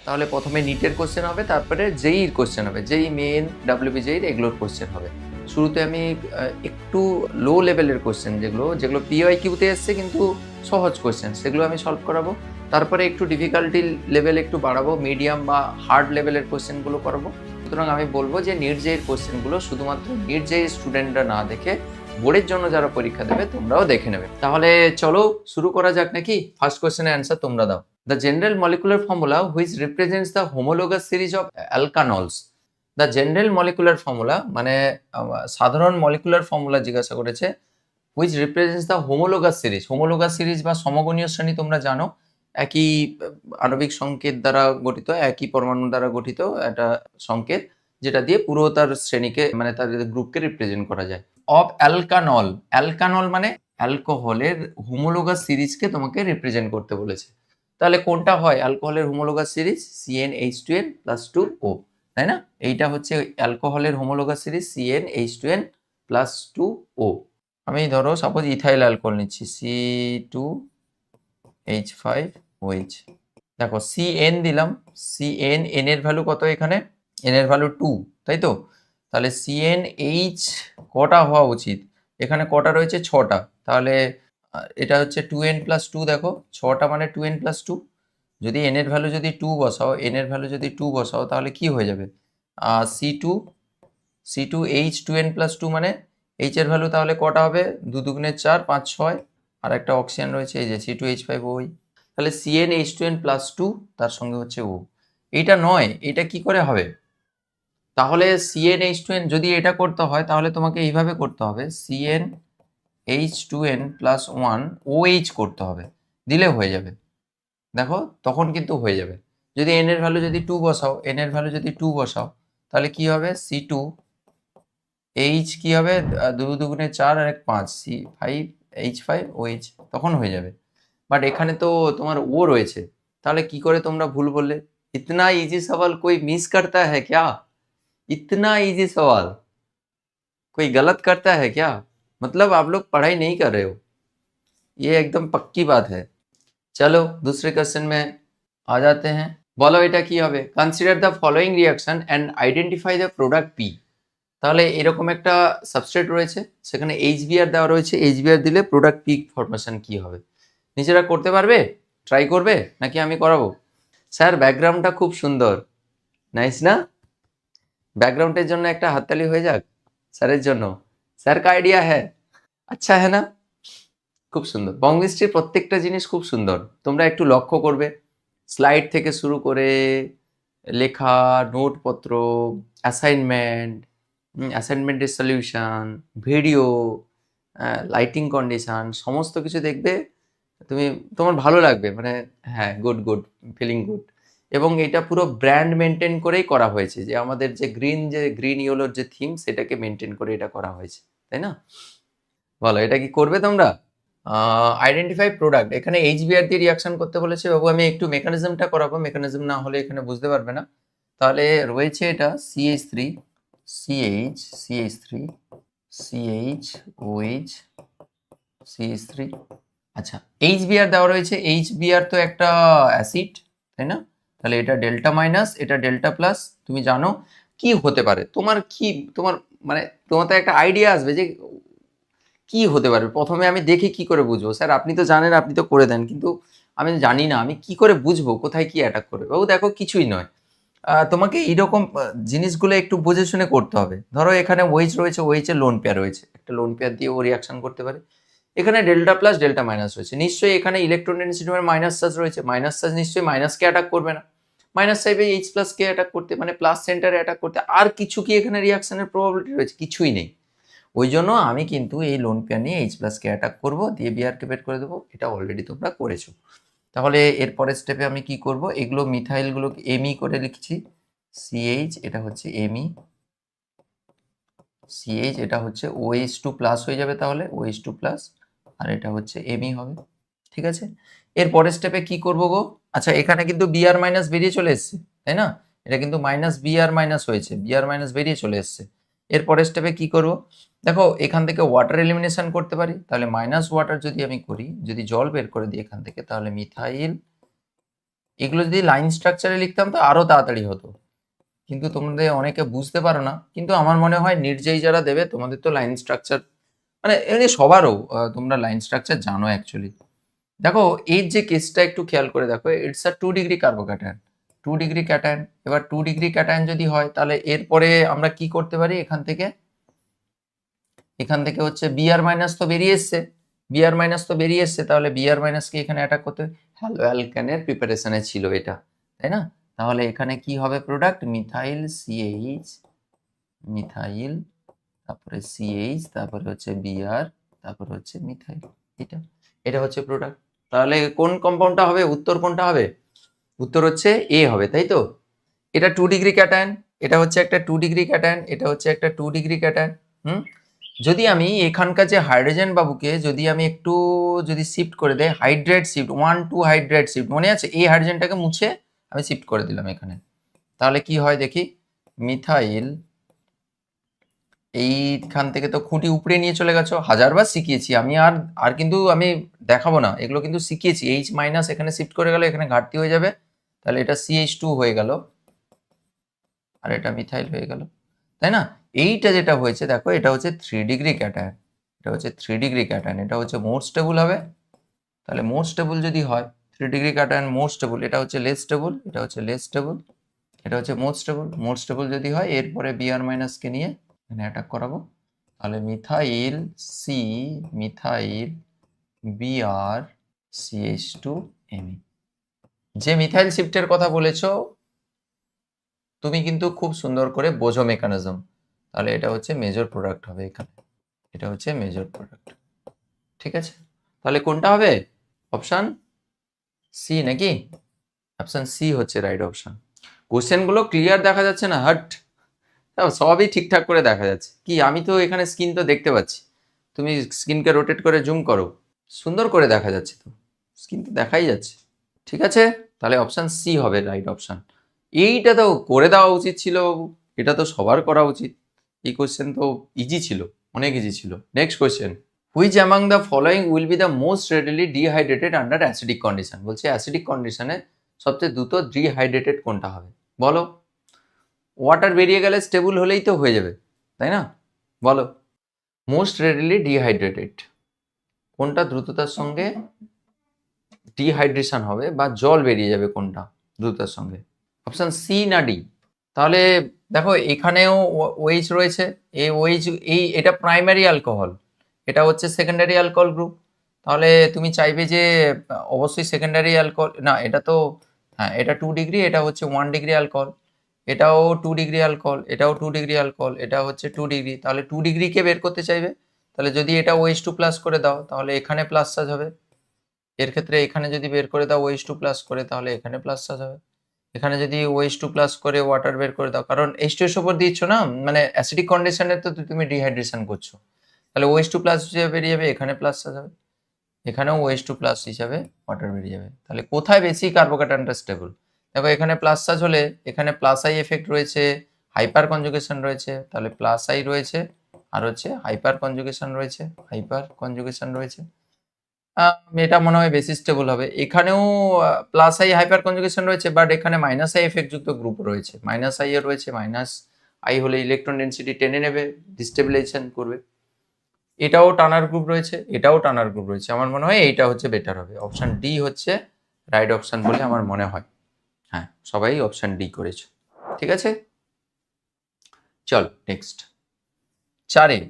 তাহলে প্রথমে নিটের কোশ্চেন হবে, তারপরে জেইর কোশ্চেন হবে, জেই মেন, WBJEE এগুলোর কোশ্চেন হবে। শুরুতে আমি একটু লো লেভেলের কোশ্চেন যেগুলো PYQতে এসছে কিন্তু সহজ কোশ্চেন, সেগুলো আমি সলভ করাবো। তারপরে একটু ডিফিকাল্টি লেভেল একটু বাড়াবো, মিডিয়াম বা হার্ড লেভেলের কোশ্চেনগুলো করাবো। সুতরাং আমি বলবো যে নিট জেইর কোশ্চেনগুলো শুধুমাত্র নিট জেইর স্টুডেন্টরা না দেখে বোর্ডের জন্য যারা পরীক্ষা দেবে তোমরাও দেখে নেবে। তাহলে চলো শুরু করা যাক নাকি। ফার্স্ট কোশ্চেনের অ্যান্সার তোমরা দাও। The general molecular formula which represents the homologous series of alkanols. The general molecular formula মানে সাধারণ মলিকুলার ফর্মুলা জিজ্ঞাসা করেছে, which represents the homologous series. homologous series বা সমগণীয় শ্রেণী তোমরা জানো, একই আণবিক সংকেত দ্বারা গঠিত, একই পরমাণু দ্বারা গঠিত একটা সংকেত, যেটা দিয়ে পুরো তার শ্রেণীকে মানে তার গ্রুপকে রিপ্রেজেন্ট করা যায়। অফ অ্যালকানল, অ্যালকানল মানে অ্যালকোহলের হোমোলোগাস সিরিজকে তোমাকে রিপ্রেজেন্ট করতে বলেছে। তাহলে কোনটা হয় অ্যালকোহলের হোমোলোগাস সিরিজ? CnH2n + 2O, তাই না? এইটা হচ্ছে অ্যালকোহলের হোমোলোগাস সিরিজ CnH2n + 2O। আমি ধরো সাপোজ ইথাইল অ্যালকোহল নিচ্ছি, C2H5OH। দেখো CN দিলাম, CN, N এর ভ্যালু কত এখানে? N এর ভ্যালু 2, তাই তো? তাহলে CnH কটা হওয়া উচিত? এখানে কটা রয়েছে? 6টা। তাহলে এটা হচ্ছে 2n + 2, দেখো 6টা মানে 2n + 2। যদি n এর ভ্যালু যদি 2 বসাও, n এর ভ্যালু যদি 2 বসাও, তাহলে কি হয়ে যাবে? C2H2n + 2 মানে H এর ভ্যালু তাহলে কটা হবে? 2 দুগুণে 4, 5 6, আর একটা অক্সিজেন রয়েছে এই যে C2H5OH। তাহলে CnH2n + 2 তার সঙ্গে হচ্ছে O। এইটা নয়, এটা কি করে হবে? তাহলে CnH2n যদি এটা করতে হয় তাহলে তোমাকে এইভাবে করতে হবে, CnH2n + 1 OH করতে হবে, দিলে হয়ে যাবে। দেখো তখন কিন্তু হয়ে যাবে। যদি n এর ভ্যালু যদি 2 বসাও, n এর ভ্যালু যদি 2 বসাও, তাহলে কি হবে? C2H কি হবে? 2 দুগুণে 4 আর 1 5, C5H5OH, তখন হয়ে যাবে। বাট এখানে তো তোমার ও রয়েছে, তাহলে কি করে তোমরা ভুল বললে? ইতনা ইজি সওয়াল कोई मिस करता है क्या? इतना इजी सवाल कोई गलत करता है क्या? मतलब आप लोग पढ़ाई नहीं कर रहे हो, ये एकदम पक्की बात है। चलो दूसरे क्वेश्चन में आ जाते हैं। বলো এটা কি হবে? Consider the following reaction and identify the product P. তাহলে এরকম একটা সাবস্ট্রেট রয়েছে, সেখানে HBr দেওয়া রয়েছে, HBr দিলে প্রোডাক্ট পি ফরমেশন কি হবে? নিজেরা করতে পারবে? ট্রাই করবে নাকি আমি করাবো? স্যার ব্যাকগ্রাউন্ডটা খুব সুন্দর, নাইস না? ব্যাকগ্রাউন্ডের জন্য একটা হাততালি হয়ে যাক স্যারের জন্য। স্যার কা আইডিয়া হ্যাঁ, আচ্ছা হ্যাঁ না? খুব সুন্দর। বঙ্গশ্রীর প্রত্যেকটা জিনিস খুব সুন্দর, তোমরা একটু লক্ষ্য করবে। স্লাইড থেকে শুরু করে লেখা, নোটপত্র, অ্যাসাইনমেন্ট, অ্যাসাইনমেন্টের সলিউশন, ভিডিও, লাইটিং কন্ডিশন, সমস্ত কিছু দেখবে তুমি, তোমার ভালো লাগবে, মানে হ্যাঁ গুড গুড, ফিলিং গুড। এবং এটা পুরো ব্র্যান্ড মেনটেন করেই করা হয়েছে, যে আমাদের যে গ্রিন ইয়েলোর যে থিম সেটাকে মেনটেন করে এটা করা হয়েছে, তাই না? বলো এটা কি করবে তোমরা? আইডেন্টিফাই প্রোডাক্ট, এখানে HBr দিয়ে রিয়াকশন করতে বলেছে বাবু। আমি একটু মেকানিজমটা করাবো, মেকানিজম না হলে এখানে বুঝতে পারবে না। তাহলে রয়েছে এটা CH3, CH3, CHOH, CH3। আচ্ছা HBr দেওয়া রয়েছে, HBr তো একটা অ্যাসিড, তাই না? তাহলে এটা ডেল্টা মাইনাস, এটা ডেল্টা প্লাস। তুমি জানো কি হতে পারে? তোমার মানে তোমার তো একটা আইডিয়া আসবে যে কি হতে পারে। প্রথমে আমি দেখে কি করে বুঝবো? স্যার আপনি তো জানেন, আপনি তো করে দেন, কিন্তু আমি জানি না, আমি কি করে বুঝবো কোথায় কি অ্যাটাক করবে? বাবু দেখো কিছুই নয়, তোমাকে এইরকম জিনিসগুলো একটু বুঝে শুনে করতে হবে। ধরো এখানে ওয়েচ রয়েছে, ওয়েচের লোন পেয়ার রয়েছে, একটা লোন পেয়ার দিয়ে ও রিয়াকশন করতে পারে। এখানে ডেল্টা প্লাস ডেল্টা মাইনাস রয়েছে, নিশ্চয়ই এখানে ইলেকট্রন ডেনসিটির মাইনাস চার্জ রয়েছে, মাইনাস চার্জ নিশ্চয়ই মাইনাসকে অ্যাটাক করবে না, মাইনাস চাইবে H প্লাসকে অ্যাটাক করতে, মানে প্লাস সেন্টারে অ্যাটাক করতে। আর কিছু কি এখানে রিয়াকশনের প্রবাবিলিটি রয়েছে? কিছুই নেই। ওই জন্য আমি কিন্তু এই লোন পেয়ার নিয়ে H প্লাসকে অ্যাটাক করবো, দিয়ে বিআরকে বের করে দেবো। এটা অলরেডি তোমরা করেছো। তাহলে এরপরের স্টেপে আমি কি করব? এগুলো মিথাইলগুলোকে এমই করে লিখছি, CH, এটা হচ্ছে এমই, CH, এটা হচ্ছে OH2 প্লাস হয়ে যাবে, তাহলে OH2 প্লাস, আর এটা হচ্ছে এমই হবে। ঠিক আছে, এর পরের স্টেপে কি করব গো? আচ্ছা এখানে কিন্তু Br মাইনাস বেরিয়ে চলে এসছে, তাই না? এটা কিন্তু মাইনাস Br মাইনাস হয়েছে, Br মাইনাস বেরিয়ে চলে এসছে। এর পরের স্টেপে কি করব? দেখো এখান থেকে ওয়াটার এলিমিনেশন করতে পারি, তাহলে মাইনাস ওয়াটার যদি আমি করি, যদি জল বের করে দিই এখান থেকে, তাহলে মিথাইল এগুলো যদি লাইন স্ট্রাকচারে লিখতাম তো আরো তাড়াতাড়ি হতো, কিন্তু তোমাদের অনেকে বুঝতে পারো না। কিন্তু আমার মনে হয় নির্জয়ী যারা দেবে তোমাদের তো লাইন স্ট্রাকচার মানে এমনি সবারও তোমরা লাইন স্ট্রাকচার জানো অ্যাকচুয়ালি। দেখো এর যে কেসটা একটু খেয়াল করে দেখো, it's a 2 degree carbocation, 2 degree cation. এবার 2 ডিগ্রি ক্যাটায়ন যদি হয় তাহলে এরপরে আমরা কি করতে পারি, এখান থেকে হচ্ছে বিআর মাইনাস তো বেরিয়ে এসছে, বিআর মাইনাস তো বেরিয়ে এসছে, তাহলে বিআর মাইনাসকে এখানে অ্যাটাক করতে হ্যালো অ্যালকানের প্রিপারেশনে ছিল এটা, তাই না? তাহলে এখানে কি হবে প্রোডাক্ট, মিথাইল সিএইচ, মিথাইল, তারপরে সিএইচ, তারপরে হচ্ছে বিআর, তারপরে হচ্ছে মিথাইল, এটা এটা হচ্ছে প্রোডাক্ট। তাহলে কোন কম্পাউন্ডটা হবে, উত্তর কোনটা হবে? উত্তর হচ্ছে এ হবে, তাই তো? এটা 2 ডিগ্রি ক্যাটায়ন, এটা হচ্ছে একটা 2 ডিগ্রি ক্যাটায়ন, এটা হচ্ছে একটা 2 ডিগ্রি ক্যাটায়ন। যদি আমি এখানকার যে হাইড্রোজেন বাবুকে যদি আমি একটু যদি শিফট করে দেয়, হাইড্রেট শিফট 1 2 হাইড্রেট শিফট, মনে আছে? এই হাইড্রোজেনটাকে মুছে আমি শিফট করে দিলাম এখানে, তাহলে কি হয় দেখি, মিথাইল, এইখান থেকে তো খুঁটি উপরে নিয়ে চলে গেছো, হাজারবার শিখিয়েছি আমি, আর কিন্তু আমি দেখাবো না, এগুলো কিন্তু শিখিয়েছি। এইচ মাইনাস এখানে শিফট করে গেল, এখানে ঘাটতি হয়ে যাবে, তাহলে এটা CH2 হয়ে গেল, আর এটা মিথাইল হয়ে গেল, তাই না? এইটা যেটা হয়েছে দেখো, এটা হচ্ছে 3 ডিগ্রি ক্যাটায়ন, এটা হচ্ছে 3 ডিগ্রি ক্যাটায়ন, এটা হচ্ছে মোর স্টেবল হবে। তাহলে মোর স্টেবল যদি হয়, 3 ডিগ্রি ক্যাটায়ন মোর স্টেবল, এটা হচ্ছে লেস স্টেবল, এটা হচ্ছে লেস স্টেবল, এটা হচ্ছে মোর স্টেবল। মোর স্টেবল যদি হয়, এরপরে বিআর মাইনাসকে নিয়ে এখানে অ্যাটাক করাবো, তাহলে methyl C, methyl BR CH2Me। যে মিথাইল শিফটের কথা বলেছো তুমি কিন্তু খুব সুন্দর করে বোঝো মেকানিজম, তাহলে এটা হচ্ছে মেজর প্রোডাক্ট হবে এখানে, এটা হচ্ছে মেজর প্রোডাক্ট, ঠিক আছে? তাহলে কোনটা হবে, অপশন সি নাকি? অপশন সি হচ্ছে রাইট অপশন। কোশ্চেনগুলো ক্লিয়ার দেখা যাচ্ছে না? হাট, সবই ঠিকঠাক করে দেখা যাচ্ছে। কি আমি তো এখানে স্ক্রিন তো দেখতে পাচ্ছি, তুমি স্ক্রিনকে রোটেট করে জুম করো, সুন্দর করে দেখা যাচ্ছে, তো স্ক্রিন তো দেখাই যাচ্ছে, ঠিক আছে? তাহলে অপশন সি হবে রাইট অপশন। এইটা তো করে দেওয়া উচিত ছিল বাবু, এটা তো সবার করা উচিত। এই কোশ্চেন তো ইজি ছিল, অনেক ইজি ছিল। Next question, which among the following will be the most readily dehydrated under acidic condition? বলছে অ্যাসিডিক কন্ডিশনে সবচেয়ে দ্রুত ডিহাইড্রেটেড কোনটা হবে, বলো? ওয়াটার বেরিয়ে গেলে স্টেবল হলেই তো হয়ে যাবে, তাই না? বলো, মোস্ট রেডিলি ডিহাইড্রেটেড কোনটা দ্রুততার সঙ্গে ডিহাইড্রেশন হবে বা জল বেরিয়ে যাবে কোনটা দ্রুততার সঙ্গে? অপশন সি না ডি? তাহলে দেখো এখানেও ওএইচ রয়েছে, এই ওএইচ, এটা প্রাইমারি অ্যালকোহল, এটা হচ্ছে সেকেন্ডারি অ্যালকোহল গ্রুপ। তাহলে তুমি চাইবে যে অবশ্যই সেকেন্ডারি অ্যালকোহল না, এটা তো হ্যাঁ, এটা 2 ডিগ্রি, এটা হচ্ছে 1 ডিগ্রি অ্যালকোহল, এটাও 2 ডিগ্রি অ্যালকোহল, এটাও 2 ডিগ্রি অ্যালকোহল, এটা হচ্ছে 2 ডিগ্রি, তাহলে 2 ডিগ্রিকে বের করতে চাইবে। তাহলে যদি এটা OH2 প্লাস করে দাও তাহলে এখানে প্লাস চার্জ হবে, এর ক্ষেত্রে এখানে যদি বের করে দাও OH2 প্লাস করে তাহলে এখানে প্লাস চার্জ হবে, এখানে যদি OH2 প্লাস করে ওয়াটার বের করে দাও, কারণ H2 এর উপর দিচ্ছ না, মানে অ্যাসিডিক কন্ডিশনে তো তুমি ডিহাইড্রেশন করছো, তাহলে OH2 প্লাস হিসেবে বেরিয়ে যাবে, এখানে প্লাস চার্জ হবে, এখানেও OH2 প্লাস হিসাবে ওয়াটার বেরিয়ে যাবে। তাহলে কোথায় বেশি কার্বোক্যাটায়নটা স্টেবল? দেখো এখানে প্লাস চার্জ হলে এখানে প্লাস আই এফেক্ট রয়েছে, হাইপার কনজুগেশন রয়েছে, তাহলে প্লাস আই রয়েছে, আর হচ্ছে হাইপার কনজুগেশন রয়েছে, হাইপার কনজুগেশন রয়েছে, এটা মনে হয় বেশি স্টেবল হবে। এখানেও প্লাস আই হাইপার কনজুগেশন রয়েছে, বাট এখানে মাইনাস আই এফেক্ট যুক্ত গ্রুপ রয়েছে, মাইনাস আই এর রয়েছে, মাইনাস আই হলে ইলেকট্রন ডেন্সিটি টেনে নেবে, ডিস্টেবিলাইজেশন করবে। এটাও টানার গ্রুপ রয়েছে, এটাও টানার গ্রুপ রয়েছে, আমার মনে হয় এইটা হচ্ছে বেটার হবে, অপশন ডি হচ্ছে রাইট অপশন বলে আমার মনে হয়। হ্যাঁ, সবাই অপশন ডি করেছে, ঠিক আছে? চল next 4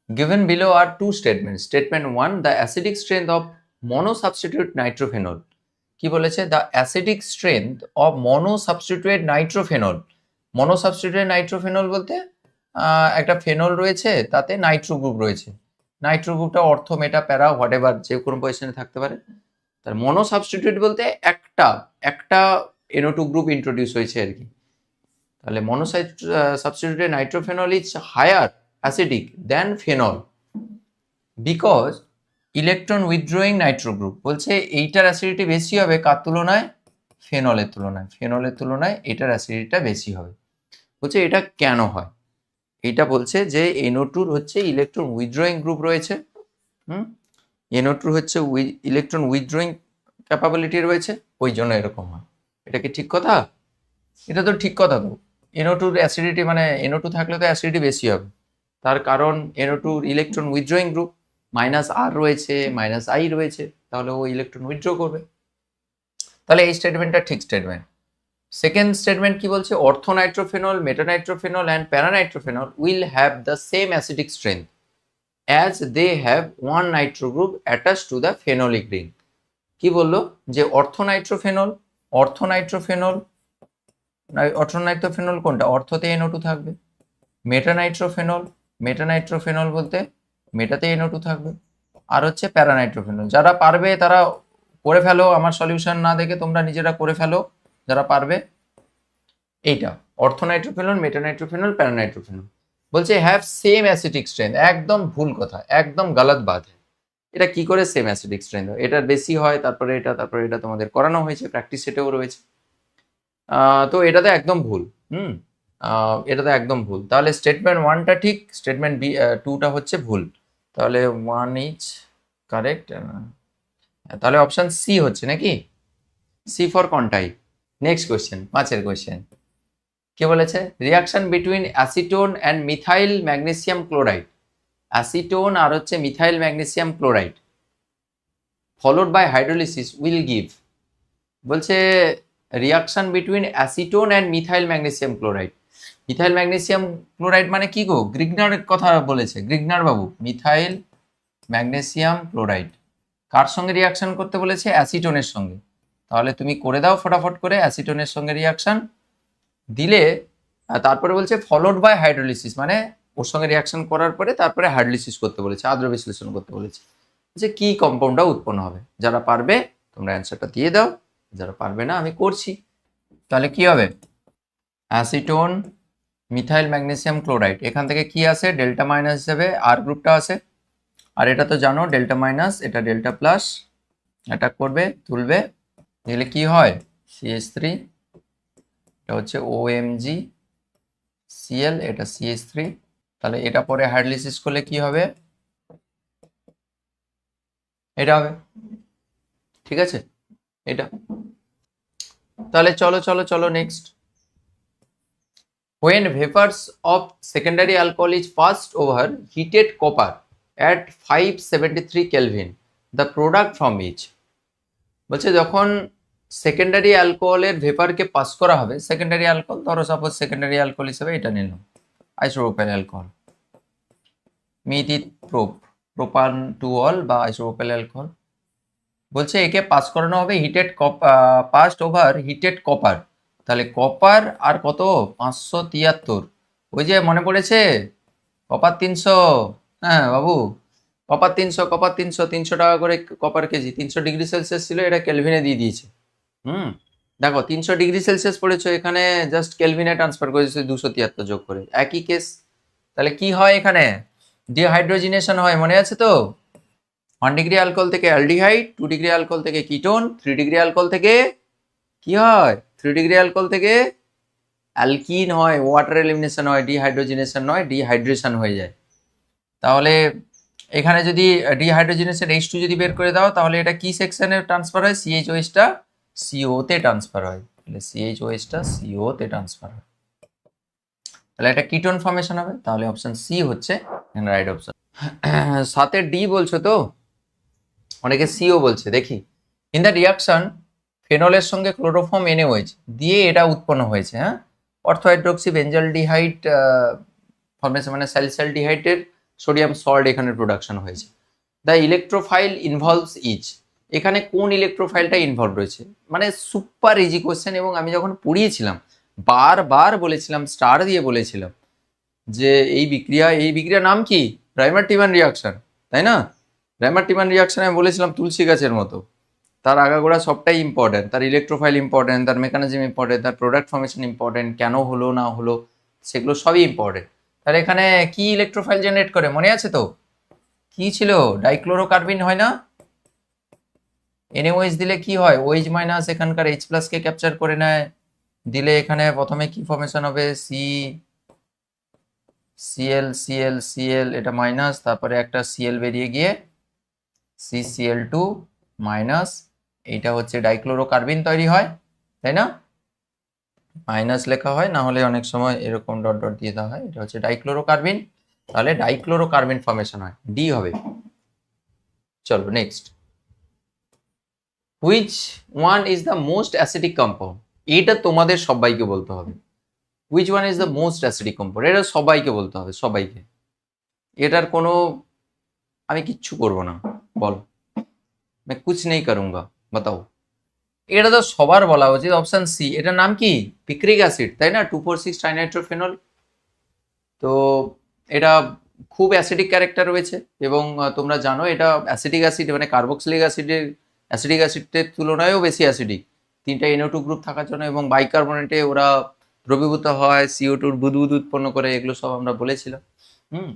given below are two statements. Statement 1, the acidic strength of monosubstitute nitrophenol. কি বলেছে? the acidic strength of monosubstitute nitrophenol. monosubstitute nitrophenol বলতে একটা ফেনল রয়েছে, তাতে নাইট্রো গ্রুপ রয়েছে, নাইট্রো গ্রুপটা অর্থ মেটা প্যারা হোয়াট এভার যে কোনো পজিশনে থাকতে পারে। তার মনোসাবস্টিটিউট বলতে একটা NO2 গ্রুপ ইন্ট্রোডিউস হয়েছে আর কি। তাহলে monosubstituted nitrophenol is higher acidic than phenol because electron withdrawing Nitro group. বলছে এইটার অ্যাসিডিটি বেশি হবে কার তুলনায়? ফেনলের তুলনায়, ফেনলের তুলনায় এটার অ্যাসিডিটিটা বেশি হবে। বলছে এটা কেন হয়? এটা বলছে যে NO2 হচ্ছে ইলেকট্রন উইথড্রয়িং গ্রুপ রয়েছে, NO2 হচ্ছে ইলেকট্রন উইথড্রয়িং ক্যাপাবিলিটি রয়েছে, ওই জন্য এরকম হয়। এটা কি ঠিক কথা? এটা তো ঠিক কথা তো। NO2 অ্যাসিডিটি মানে NO2 থাকলে তো অ্যাসিডিটি বেশি হবে, তার কারণ NO2 electron withdrawing group, -R রয়েছে -I রয়েছে, তাহলে ও ইলেকট্রন উইথড্র করবে। তাহলে এই স্টেটমেন্টটা ঠিক স্টেটমেন্ট। সেকেন্ড স্টেটমেন্ট কি বলছে? Orthonitrophenol, metanitrophenol and paranitrophenol will have the same acidic strength as they have one nitro group attach to the phenolic ring. কি বললো? যে অর্থোনাইট্রোফেনল কোনটা? অর্থতে NO2 থাকবে। মেটানাইট্রোফেনল বলতে মেটাতে NO2 থাকবে। আর হচ্ছে প্যারানাইট্রোফেনল। যারা পারবে তারা করে ফেলো, আমার সলিউশন না দেখে তোমরা নিজেরা করে ফেলো যারা পারবে। এইটা অর্থোনাইট্রোফেনল, মেটানাইট্রোফেনল, প্যারানাইট্রোফেনল বলছে হ্যাভ সেম অ্যাসিডিক স্ট্রেংথ। একদম ভুল কথা, একদম গালাত বাত। এটা কি করে সেম অ্যাসিডিক স্ট্রেংথ হয়? এটার বেশি হয়, তারপরে এটা তোমাদের করানো হয়েছে, প্র্যাকটিস সেটেও রয়েছে। তো এটা তো একদম ভুল। এটা তো একদম ভুল। তাহলে স্টেটমেন্ট 1টা ঠিক, স্টেটমেন্ট 2টা হচ্ছে ভুল। তাহলে 1 ইজ কারেক্ট। তাহলে অপশন সি হচ্ছে নাকি? C for Contai. Next question, 5এর কোয়েশ্চেন। কে বলেছে? Reaction between acetone and methyl magnesium chloride. Acetone আর হচ্ছে methyl magnesium chloride followed by hydrolysis will give. বলছে reaction between acetone and methyl magnesium chloride. Methyl magnesium chloride মানে কি গো? Grignard কথা বলেছে, গ্রিগনার বাবু। মিথাইল ম্যাগনেসিয়াম ক্লোরাইড কার সঙ্গে reaction করতে বলেছে? অ্যাসিটোনের সঙ্গে। তাহলে তুমি করে দাও ফটাফট করে, অ্যাসিটোনের সঙ্গে রিয়াকশন দিলে তারপরে বলছে ফলোড বাই হাইড্রোলিসিস, মানে ওর সঙ্গে রিয়াকশন করার পরে তারপরে হাইড্রোলিসিস করতে বলেছে, আদ্র বিশ্লেষণ করতে বলেছে, যে কি কম্পাউন্ডটা উৎপন্ন হবে। যারা পারবে তোমরা অ্যান্সারটা দিয়ে দাও, যারা পারবে না আমি করছি। তাহলে কি হবে? অ্যাসিটোন মিথাইল ম্যাগনেসিয়াম ক্লোরাইড, এখান থেকে কি আসে? ডেল্টা মাইনাস হিসেবে আর গ্রুপটা আসে। আর এটা তো জানো ডেল্টা মাইনাস, এটা ডেল্টা প্লাস, এটা করবে তুলবে, দিলে কি হয়? CH3, এটা হচ্ছে OMgCl, এটা CH3। তাহলে এটা পরে হাইড্রোলিসিস করলে কি হবে? এটা হবে। ঠিক আছে, এটা। তাহলে চলো চলো চলো next. When vapors of secondary alcohol is passed over heated copper at 573 Kelvin, the product from which। বলছে যখন সেকেন্ডারি অ্যালকোহলের ভেপারকে পাস করা হবে, সেকেন্ডারি অ্যালকোহল ধরো সাপোজ সেকেন্ডারি অ্যালকোহল হিসেবে এটা নিলাম isopropyl alcohol, Mithil প্রোপান two all বা আইসোপ্রোপাইল অ্যালকোহল। বলছে একে পাস করানো হবে পাস্ট ওভার হিটেড কপার। তাহলে কপার আর কত? 573। ওই যে মনে পড়েছে কপার 300। হ্যাঁ বাবু, কপার 300, কপার 300, 300 টাকা করে কপার কেজি। 300 ডিগ্রি সেলসিয়াস ছিল, এটা কেলভিনে দিয়ে দিয়েছে। দেখো 300 ডিগ্রি সেলসিয়াস পড়েছো, এখানে জাস্ট কেলভিনে ট্রান্সফার করেছে 273 যোগ করে, একই কেস। তাহলে কি হয়? এখানে ডিহাইড্রোজিনেশন হয়, মনে আছে তো? 1 ডিগ্রি অ্যালকোহল থেকে অ্যালডিহাইড, 2 ডিগ্রি অ্যালকোহল থেকে কিটোন, 3 ডিগ্রি অ্যালকোহল থেকে কি হয়? 3 ডিগ্রি অ্যালকোহল থেকে অ্যালকিন হয়, ওয়াটার এলিমিনেশন হয়, ডিহাইড্রোজিনেশন নয়, ডিহাইড্রেশন হয়ে যায়। তাহলে এখানে যদি ডিহাইড্রোজিনেশন H2 যদি বের করে দাও, তাহলে এটা কি সেকশনে ট্রান্সফার হয়? CHOH-টা CO তে ট্রান্সফার হয়। তাহলে CHOH-টা CO তে ট্রান্সফার হয়, তাহলে এটা কিটোন ফর্মেশন হবে। তাহলে অপশন সি হচ্ছে রাইট অপশন। 7-এর ডি বলছো তো, অনেকে সিও বলছে। দেখি, ইন দ্য রিয়াকশন ফেনলের সঙ্গে ক্লোরোফর্ম NaOH দিয়ে এটা উৎপন্ন হয়েছে। হ্যাঁ, অর্থোহাইড্রোক্সি বেঞ্জলডিহাইড ফর্মেশন, মানে স্যালিসাইলডিহাইডের সোডিয়াম সল্ট এখানে প্রোডাকশন হয়েছে। দ্য ইলেকট্রোফাইল ইনভলভস ইচ, এখানে কোন ইলেকট্রোফাইলটা ইনভলভ রয়েছে? মানে সুপার ইজি কোয়েশ্চেন, এবং আমি যখন পড়িয়েছিলাম বারবার বলেছিলাম, স্টার দিয়ে বলেছিলাম যে এই বিক্রিয়া নাম কি? রাইমার-টিমান রিয়াকশন, তাই না? রাইমার-টিমান রিয়াকশন আমি বলেছিলাম তুলসী গাছের মতো, তার আগাগোড়া সবটাই ইম্পর্টেন্ট, তার ইলেকট্রোফাইল ইম্পর্টেন্ট, তার মেকানিজম ইম্পর্টেন্ট, তার প্রোডাক্ট ফর্মেশন ইম্পর্টেন্ট, কেন হলো না হলো সেগুলো সবই ইম্পর্টেন্ট। তাহলে এখানে কি ইলেকট্রোফাইল জেনারেট করে মনে আছে তো? কি ছিল? ডাইক্লোরোকার্বিন হয় না? NaOH দিলে কি হয়? OH মাইনাস এখানকার H প্লাস কে ক্যাপচার করে নেয়, দিলে এখানে প্রথমে কি ফর্মেশন হবে? Cl, এটা মাইনাস, তারপরে একটা Cl বেরিয়ে গিয়ে CCl2 মাইনাস এইটা হচ্ছে ডাইক্লোরোকার্বিন তৈরি হয়, তাই না? মাইনাস লেখা হয়, না হলে অনেক সময় এরকম ডট ডট দিয়ে দেওয়া হয়। এটা হচ্ছে ডাইক্লোরোকার্বিন, তাহলে ডাইক্লোরোকার্বিন ফর্মেশন হয়, ডি হবে। চলো next, which one is the most acidic compound? এটা তোমাদের সবাইকে বলতে হবে। Which one is the most acidic compound, এটা সবাইকে বলতে হবে, সবাইকে। এটার কোনো আমি কিচ্ছু করব না, বল, मैं कुछ नहीं करूंगा, बताओ। এটা তো সবার বলা উচিত, অপশন সি। এটার নাম কি? পিক্রিক অ্যাসিড, তাই না? 2,4,6 ট্রাইনাইট্রোফেনল। তো এটা খুব অ্যাসিডিক ক্যারেক্টার রয়েছে, এবং তোমরা জানো এটা অ্যাসিডিক অ্যাসিড, মানে কার্বক্সিলিক অ্যাসিডের অ্যাসিডিক অ্যাসিডের তুলনায়ও বেশি অ্যাসিডিক, 3টা NO2 গ্রুপ থাকার জন্য, এবং বাইকার্বনেটে ওরা দ্রবীভূত হয়, CO2 বুদবুদ উৎপন্ন করে, এগুলো সব আমরা বলেছিলাম।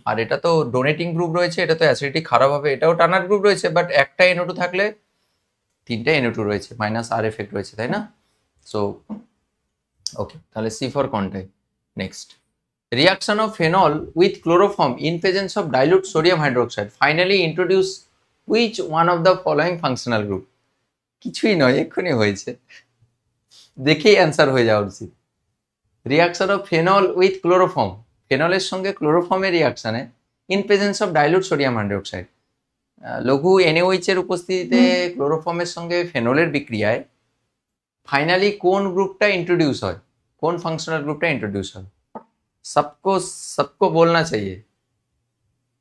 আর এটা তো ডোনেটিং গ্রুপ রয়েছে, এটা তো অ্যাসিডিটি খারাপ হবে। এটাও টানার গ্রুপ রয়েছে, বাট একটা NO2 থাকলে 3টা NO2 রয়েছে, মাইনাস আর এফেক্ট রয়েছে, তাই না? সো ওকে, তাহলে C for Contai. Next, reaction of phenol with chloroform in presence of dilute sodium hydroxide finally introduce which one of the following functional group? কিছুই নয়, এক্ষুনি হয়েছে, দেখেই অ্যান্সার হয়ে যাওয়া উচিত। Reaction of phenol with chloroform, ফেনলের সঙ্গে ক্লোরোফর্মের রিয়াকশনে in presence of dilute sodium hydroxide, লঘু NaOH এর উপস্থিতিতে ক্লোরোফর্মের সঙ্গে ফেনলের বিক্রিয়ায় ফাইনালি কোন গ্রুপটা ইন্ট্রোডিউস হয়, কোন ফাংশনাল গ্রুপটা ইন্ট্রোডিউস হয়? सबको सबको बोलना चाहिए।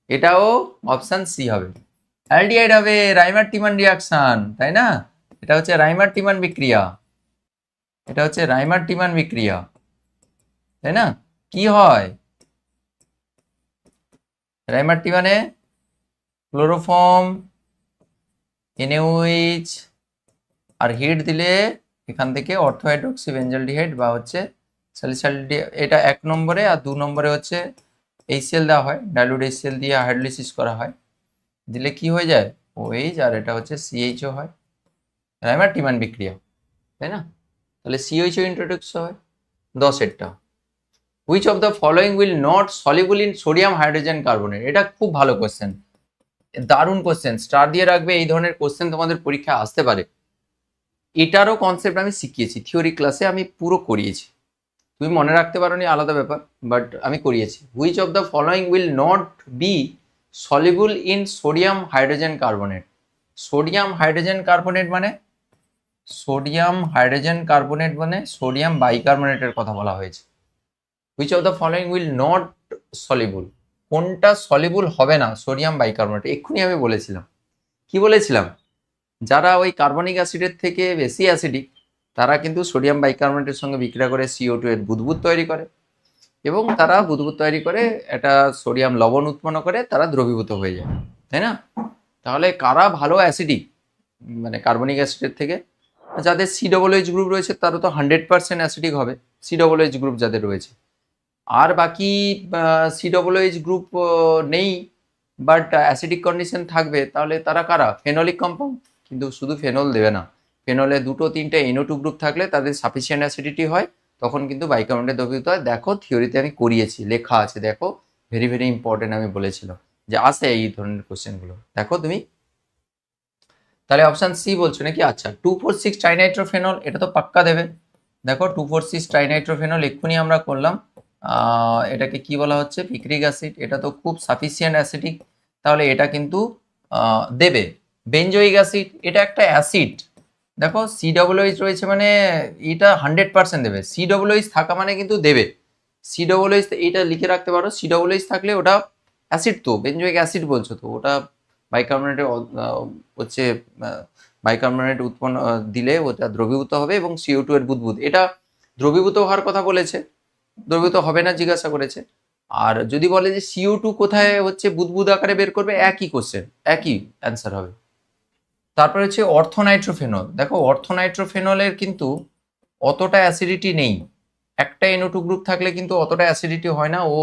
এটাও অপশন সি হবে, অ্যালডিহাইড হবে, রাইমার টিমান রিয়াকশন, তাই না? এটা হচ্ছে রাইমার টিমান বিক্রিয়া, এটা হচ্ছে রাইমার টিমান বিক্রিয়া, তাই না? কি হয় রাইমার টিমানে? ক্লোরোফর্ম, NaOH আর হিট দিলে এখান থেকে অর্থো হাইড্রোক্সি বেঞ্জলডিহাইড বা হচ্ছে স্যালিসাইড, এটা 1 নম্বরে, আর 2 নম্বরে হচ্ছে HCl দেওয়া হয়, ডাইলুট HCl দিয়ে হাইড্রোলিসিস করা হয়, দিলে কি হয়ে যায়? OH, আর এটা হচ্ছে CHO হয়, রাইমার টিমান বিক্রিয়া, তাই না? তাহলে CHO ইন্ট্রোডিউস হয় 10 টা। Which of the following will not soluble in sodium hydrogen carbonate? এটা খুব ভালো কোশ্চেন, দারুণ কোশ্চেন, স্টার দিয়ে রাখবে, এই ধরনের কোশ্চেন তোমাদের পরীক্ষায় আসতে পারে। এটারও কনসেপ্ট আমি শিখিয়েছি থিওরি ক্লাসে, আমি পুরো করিয়েছি, তুমি মনে রাখতে পারোনি আলাদা ব্যাপার, বাট আমি করিয়েছি। Which of the following will not be soluble in sodium hydrogen carbonate? Sodium hydrogen carbonate মানে, সোডিয়াম হাইড্রোজেন কার্বনেট মানে সোডিয়াম বাইকার্বনেটের কথা বলা হয়েছে। Which of the following will not soluble, কোনটা সলিবল হবে না সোডিয়াম বাইকার্বনেট? এক্ষুনি আমি বলেছিলাম, কি বলেছিলাম? যারা ওই কার্বনিক অ্যাসিডের থেকে বেশি অ্যাসিডিক, তারা কিন্তু সোডিয়াম বাইকার্বনেটের সঙ্গে বিক্রিয়া করে CO2 এর বুদবুদ তৈরি করে, এবং তারা বুদবুদ তৈরি করে একটা সোডিয়াম লবণ উৎপন্ন করে, তারা দ্রবীভূত হয়ে যায়, তাই না? তাহলে কারা ভালো অ্যাসিডিক মানে কার্বনিক অ্যাসিডের থেকে? যাদের COOH গ্রুপ রয়েছে তারা তো 100% অ্যাসিডিক হবে, COOH গ্রুপ যাদের রয়েছে। আর বাকি COOH গ্রুপ নেই বাট অ্যাসিডিক কন্ডিশন থাকবে, তাহলে তারা কারা? Phenolic compound. কিন্তু শুধু ফেনল দেবে না, ফেনলে 2-3টে NO2 গ্রুপ থাকলে তাদের সাফিসিয়েন্ট অ্যাসিডিটি হয়, তখন কিন্তু বাইকার্বনেটে দ্রবীভূত হয়। দেখো থিওরিতে আমি করিয়েছি, লেখা আছে, দেখো, ভেরি ভেরি ইম্পর্টেন্ট, আমি বলেছিলাম যে আসে এই ধরনের কোশ্চেনগুলো, দেখো তুমি। তাহলে অপশন সি বলছো নাকি? আচ্ছা, 2,4,6 ট্রাইনাইট্রোফেনল, এটা তো পাক্কা দেবে। দেখো 2,4,6 ট্রাইনাইট্রোফেনল এক্ষুনি আমরা করলাম, এটাকে কি বলা হচ্ছে? Picric acid. এটা তো খুব সাফিসিয়েন্ট অ্যাসিডিক, তাহলে এটা কিন্তু দেবে। বেঞ্জোইক অ্যাসিড, এটা একটা অ্যাসিড, দেখো COOH রয়েছে মানে এটা 100% দেবে, COOH থাকা মানে কিন্তু দেবে। COOH, এটা লিখে রাখতে পারো, COOH থাকলে ওটা অ্যাসিড, তো বেঞ্জোইক অ্যাসিড বলছো তো, ওটা বাইকার্বনেটে হচ্ছে বাইকার্বনেট উৎপন্ন দিলে ওটা দ্রবীভূত হবে, এবং CO2 এর বুদবুদ, এটা দ্রবীভূত হওয়ার কথা বলেছে, দ্রবীভূত হবে না জিজ্ঞাসা করেছে। আর যদি বলে যে CO2 কোথায় হচ্ছে বুদবুদ আকারে বের করবে, একই কোশ্চেন, একই অ্যান্সার হবে। তারপরে হচ্ছে অর্থোনাইট্রোফেনল, দেখো অর্থোনাইট্রোফেনলের কিন্তু অতটা অ্যাসিডিটি নেই, একটা NO2 গ্রুপ থাকলে কিন্তু অতটা অ্যাসিডিটি হয় না, ও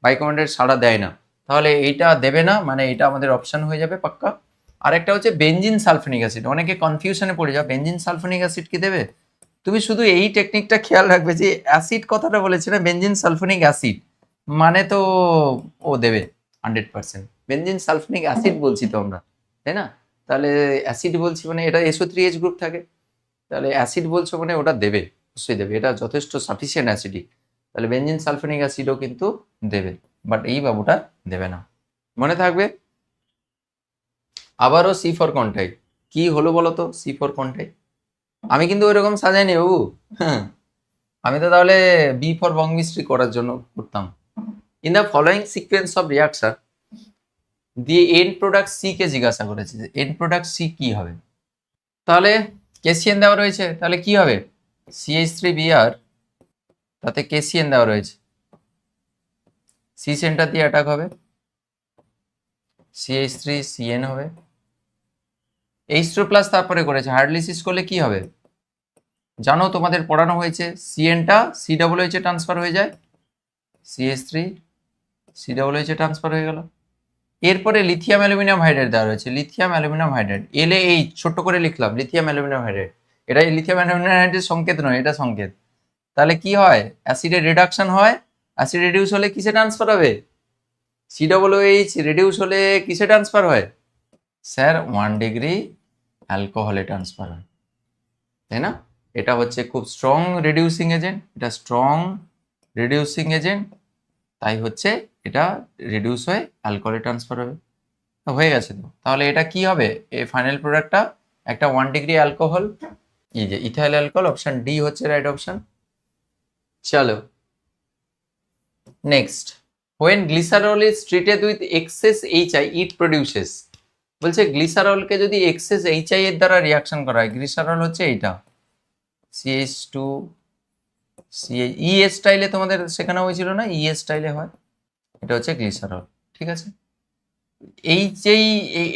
বাইকার্বনেট সাড়া দেয় না, তাহলে এইটা দেবে না, মানে এটা আমাদের অপশন হয়ে যাবে পাক্কা। আরেকটা হচ্ছে বেনজিন সালফোনিক অ্যাসিড, অনেকে কনফিউশনে পড়ে যাও, বেনজিন সালফোনিক অ্যাসিড কি দেবে? তুমি শুধু এই টেকনিকটা খেয়াল রাখবে যে অ্যাসিড কথাটা বলেছে না, বেনজিন সালফোনিক অ্যাসিড, মানে তো ও দেবে 100%, বেনজিন সালফোনিক অ্যাসিড বলছি তো আমরা, তাই না? তাহলে অ্যাসিড বলছি মানে এটা SO3H গ্রুপ থাকে, তাহলে অ্যাসিড বলছো মানে ওটা দেবে, অবশ্যই দেবে, এটা যথেষ্ট সাফিসিয়েন্ট অ্যাসিডিক, তাহলে বেঞ্জিন সালফোনিক অ্যাসিডও কিন্তু দেবে, বাট এই বাবুটা দেবে না। মনে থাকবে। আবারও C4 কন্টাই, কি হলো বলো তো C4 কন্টাই? আমি কিন্তু ওইরকম সাজাইনি বাবু, হ্যাঁ, আমি তো তাহলে B4 বং মিস্ট্রি করার জন্য করতাম। In the following sequence of reaction দিয়ে এন্ড প্রোডাক্ট সি কে জিজ্ঞাসা করেছে যে এন্ড প্রোডাক্ট সি কি হবে, তাহলে কেসিএন দেওয়া রয়েছে, তাহলে কি হবে CH3Br, তাতে কেসিএন দেওয়া রয়েছে, সি সেন্টার দিয়ে অ্যাটাক হবে, CH3CN হবে, H2 প্লাস তারপরে করেছে, হাইড্রোলিসিস করলে কি হবে জানো, তোমাদের পড়ানো হয়েছে, সিএনটা COOH এ ট্রান্সফার হয়ে যায়, CH3COOH এ ট্রান্সফার হয়ে গেল। এরপরে লিথিয়াম অ্যালুমিনিয়াম হাইড্রাইড দেওয়া রয়েছে, লিথিয়াম অ্যালুমিনিয়াম হাইড্রাইড, LaH ছোট্ট করে লিখলাম, লিথিয়াম অ্যালুমিনিয়াম হাইড্রাইড, এটা লিথিয়াম অ্যালুমিনিয়াম হাইড্রাইডের সংকেত নয়, এটা সংকেত। তাহলে কি হয়, অ্যাসিডের রিডাকশন হয়, অ্যাসিড রিডিউস হলে কিসে ট্রান্সফার হবে, COOH রিডিউস হলে কিসে ট্রান্সফার হয় স্যার, 1 ডিগ্রি অ্যালকোহলে ট্রান্সফার হয়, তাই না? এটা হচ্ছে খুব স্ট্রং রিডিউসিং এজেন্ট, এটা স্ট্রং রিডিউসিং এজেন্ট, তাই হচ্ছে এটা রিডিউস হয়ে অ্যালকোহলে ট্রান্সফার হবে, তো হয়ে গেছে। তো তাহলে এটা কি হবে, এই ফাইনাল প্রোডাক্টটা একটা 1 ডিগ্রি অ্যালকোহল, এই যে ইথাইল অ্যালকোহল, অপশন ডি হচ্ছে রাইট অপশন। চলো next, when glycerol is treated with excess HI it produces, বলছে গ্লিসারলকে যদি এক্সেস HI এর দ্বারা রিয়াকশন করা হয়, গ্লিসারল হচ্ছে এইটা CH2 CH, স্টাইলে তোমাদের শেখানো হয়েছিল না, স্টাইলে হয়, এটা হচ্ছে গ্লিসারল, ঠিক আছে। HI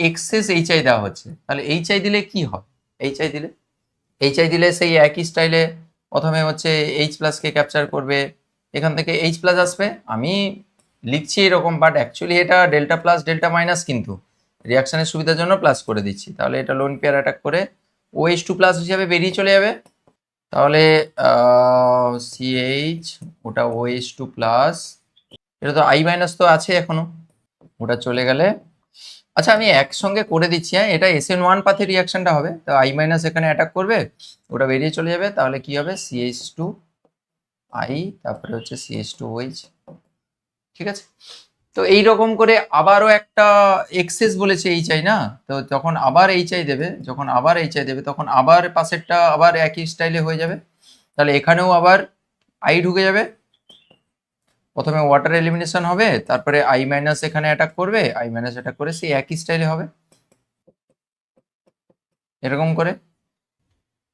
এক্সেস HI দেওয়া হচ্ছে, তাহলে HI দিলে কি হয়, HI দিলে সেই একই স্টাইলে প্রথমে হচ্ছে H প্লাসকে ক্যাপচার করবে, এখান থেকে H প্লাস আসবে, আমি লিখছি এরকম, বাট অ্যাকচুয়ালি এটা ডেল্টা প্লাস ডেল্টা মাইনাস, কিন্তু রিয়াকশনের সুবিধার জন্য প্লাস করে দিচ্ছি, তাহলে এটা লোন পেয়ার অ্যাটাক করে OH2 প্লাস হিসাবে বেরিয়ে চলে যাবে, তাহলে CH, ওটা OH2 প্লাস, এটা তো I মাইনাস তো আছে এখনো, ওটা চলে গেলে, আচ্ছা আমি একসঙ্গে করে দিচ্ছি, হ্যাঁ, এটা SN1 পাথে রিয়াকশনটা হবে, তো I মাইনাস এখানে অ্যাটাক করবে, ওটা বেরিয়ে চলে যাবে, তাহলে কি হবে CH2I, তারপরে হচ্ছে CH2OH, ঠিক আছে। তো এই রকম করে আবারও একটা এক্সেস বলেছে HI না, তো যখন আবার HI দেবে, তখন আবার পাশেরটা আবার একই স্টাইলে হয়ে যাবে, তাহলে এখানেও আবার I ঢুকে যাবে, প্রথমে ওয়াটার এলিমিনেশন হবে, তারপরে I মাইনাস এখানে অ্যাটাক করবে, I মাইনাস অ্যাটাক করে সেই একই স্টাইলে হবে, এরকম করে।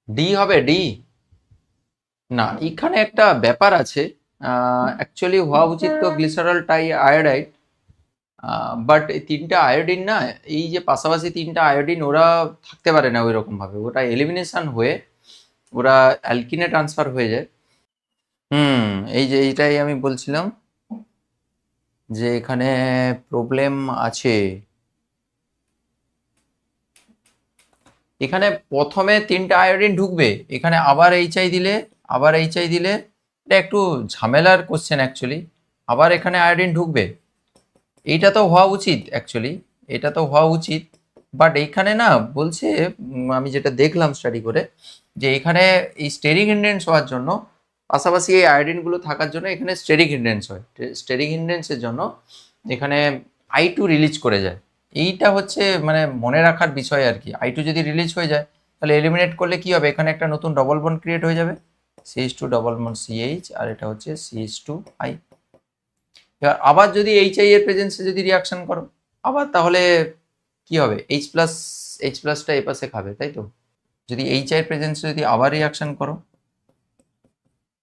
ডি হবে, ডি না, এখানে একটা ব্যাপার আছে, অ্যাকচুয়ালি হওয়া উচিত তো গ্লিসারল টাই আয়োডাইড, বাট এই তিনটা আয়োডিন না, এই যে পাশাপাশি তিনটা আয়োডিন ওরা থাকতে পারে না ওই রকম ভাবে, ওটা এলিমিনেশন হয়ে ওরা অ্যালকিনে ট্রান্সফার হয়ে যায়। এই যে এইটাই আমি বলছিলাম যে এখানে প্রবলেম আছে, এখানে প্রথমে তিনটা আয়োডিন ঢুকবে, এখানে আবার HI দিলে, এটা একটু ঝামেলার কোশ্চেন অ্যাকচুয়ালি, আবার এখানে আয়োডিন ঢুকবে, এইটা তো হওয়া উচিত অ্যাকচুয়ালি, এটা তো হওয়া উচিত, বাট এইখানে না বলছে, আমি যেটা দেখলাম স্টাডি করে, যে এখানে এই স্টেরিক হিন্ড্রেন্স হওয়ার জন্য, পাশাপাশি এই আয়োডিনগুলো থাকার জন্য এখানে স্টেরিক হিন্ড্রেন্স হয়, স্টেরিক হিন্ড্রেন্সের জন্য এখানে I2 রিলিজ করে যায়, এইটা হচ্ছে মানে মনে রাখার বিষয় আর কি, I2 যদি রিলিজ হয়ে যায় তাহলে এলিমিনেট করলে কি হবে, এখানে একটা নতুন ডবল বন্ড ক্রিয়েট হয়ে যাবে, CH2 ডবল বন্ড CH, আর এটা হচ্ছে CH2I। এবার আবার যদি HI এর প্রেজেন্সে যদি রিয়াকশন করো আবার, তাহলে কি হবে, H প্লাসটা এই পাশে খাবে, তাই তো, যদি HI এর প্রেজেন্সে যদি আবার রিয়াকশন করো,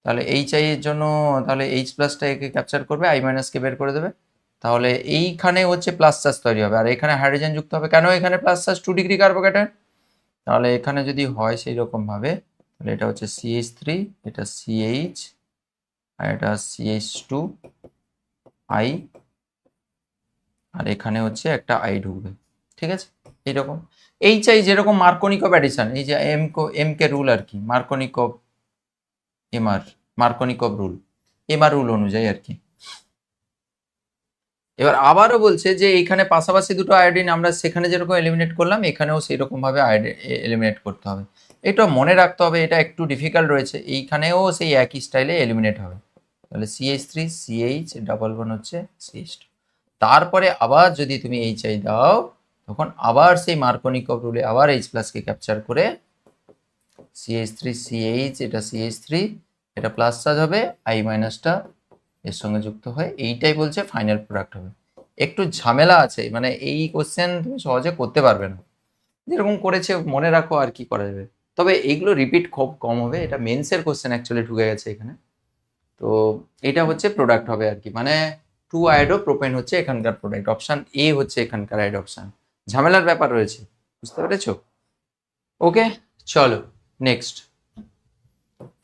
তাহলে HI এর জন্য তাহলে H প্লাসটা একে ক্যাপচার করবে, I মাইনাসকে বের করে দেবে, তাহলে এইখানে হচ্ছে প্লাস চার্জ তৈরি হবে, আর এখানে হাইড্রোজেন যুক্ত হবে, কেন এখানে প্লাস চার্জ 2 ডিগ্রি কার্বোক্যাটায়ন, তাহলে এখানে যদি হয় সেই রকম ভাবে, তাহলে এটা হচ্ছে CH3, এটা CH, আর এটা CH2I, আর এখানে হচ্ছে একটা I ঢুকবে, ঠিক আছে। এইরকম HI যেরকম মার্কোনিকভ অ্যাডিশন, এই যে এম কে রুল আর কি, মার্কোনিকভ রুল, এমআর রুল অনুযায়ী আর কি, এবার আবারও বলছে যে এইখানে পাশাপাশি দুটো আয়োডিন আমরা সেখানে যেরকম এলিমিনেট করলাম এখানেও সেই রকমভাবে আয়োডিন এলিমিনেট করতে হবে। এটা মনে রাখতে হবে, এটা একটু ডিফিকাল্ট রয়েছে, এইখানেও সেই একই স্টাইলে এলিমিনেট হবে। তাহলে CH3 CH ডাবল বন্ড হচ্ছে CH2, তারপরে আবার যদি তুমি HI দাও তখন আবার সেই মার্কোনিকভ রুলে আবার H+ কে ক্যাপচার করে CH3 CH, এটা CH3, এটা প্লাস চার্জ হবে, I- এর সঙ্গে যুক্ত হয়, এইটাই বলছে ফাইনাল প্রোডাক্ট হবে। একটু ঝামেলা আছে, মানে এই কোশ্চেন তুমি সহজে করতে পারবে না, যেরকম করেছে মনে রাখো আর কি করা যাবে। তবে এইগুলো রিপিট খুব কম হবে, এটা মেন্সের কোশ্চেন অ্যাকচুয়ালি ঢুকে গেছে এখানে। তো এটা হচ্ছে প্রোডাক্ট হবে আর কি, মানে 2 আয়োডো প্রোপেন হচ্ছে এখানকার প্রোডাক্ট, অপশন এ হচ্ছে এখানকার রাইট অপশন। ঝামেলার ব্যাপার রয়েছে, বুঝতে পেরেছো? ওকে, চলো next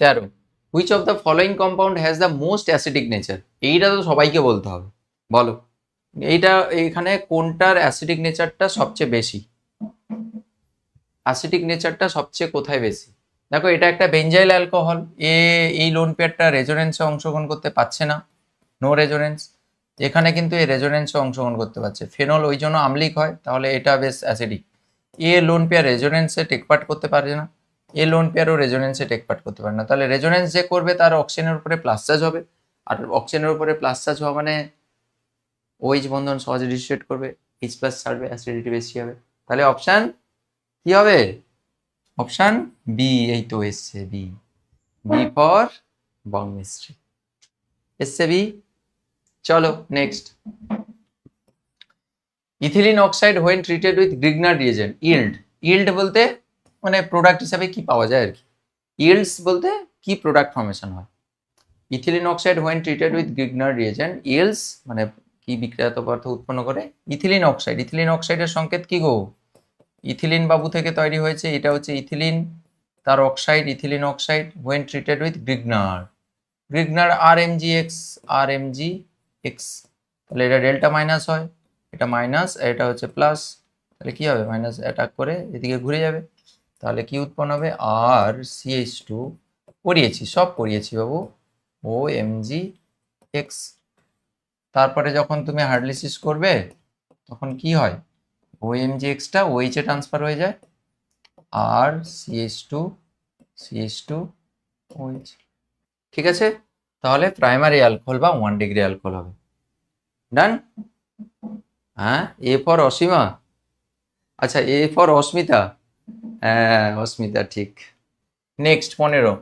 13, which of the following compound has the most acidic nature? এইটা তো সবাইকে বলতে হবে, বলো এইটা এখানে কোনটার অ্যাসিডিক নেচারটা সবচেয়ে বেশি, অ্যাসিডিক নেচারটা সবচেয়ে কোথায় বেশি? দেখো এটা একটা বেঞ্জাইল অ্যালকোহল, এই লোন পেয়ারটা রেজোনেন্সে অংশগ্রহণ করতে পারছে না, নো রেজোনেন্স। এখানে কিন্তু এই রেজোনেন্সে অংশগ্রহণ করতে পারছে, ফেনল ওই জন্য আম্লিক হয়, তাহলে এটা বেশ অ্যাসিডিক। লোন পেয়ার রেজোনেন্সে টেক পার্ট করতে পারে না, লোন পেয়ারও রেজোনেন্সে টেক পার্ট করতে পারে না, তাহলে রেজোনেন্স যে করবে তার অক্সিজেনের উপরে প্লাস চার্জ হবে, আর অক্সিজেনের উপরে প্লাস চার্জ হওয়া মানে OH বন্ধন সহজে ডিসোসিয়েট করবে, H+ ছাড়বে, অ্যাসিডিটি বেশি হবে। তাহলে অপশান কি হবে? অপশান বি, এই তো এসছে B, B for Bong mystery, এসছে বি। চলো next, ethylene oxide when treated with Grignard reagent yield, yield বলতে মানে প্রোডাক্ট হিসাবে কি পাওয়া যায় আর কি, ইল্ডস বলতে কি প্রোডাক্ট ফর্মেশন হয়। Ethylene oxide when treated with Grignard reagent yields মানে কি বিক্রিয়াত পদার্থ উৎপন্ন করে? Ethylene oxide. ইথিলিন অক্সাইডের সংকেত কি গো? ইথিলিন বাবু থেকে তৈরি হয়েছে, এটা হচ্ছে ইথিলিন, তার oxide ethylene oxide, when treated with Grignard, Grignard RMgX, তাহলে এটা ডেল্টা মাইনাস হয়, এটা মাইনাস, এটা হচ্ছে প্লাস, তাহলে কি হবে? মাইনাস অ্যাটাক করে এদিকে ঘুরে যাবে, তাহলে কি উৎপন্ন হবে? RCH2, করিয়েছি, সব করিয়েছি বাবু, OMgX। তারপরে যখন তুমি হাইড্রোলিসিস করবে তখন কি হয়? OMgXটা OH এ ট্রান্সফার হয়ে যায়, আর CH2 OH, ঠিক আছে? তাহলে প্রাইমারি অ্যালকোহল বা 1 ডিগ্রি অ্যালকোহল হবে। ডান? হ্যাঁ, এ ফর অসীমা, আচ্ছা এ ফর অস্মিতা, হ্যাঁ অস্মিতা ঠিক। Next 15,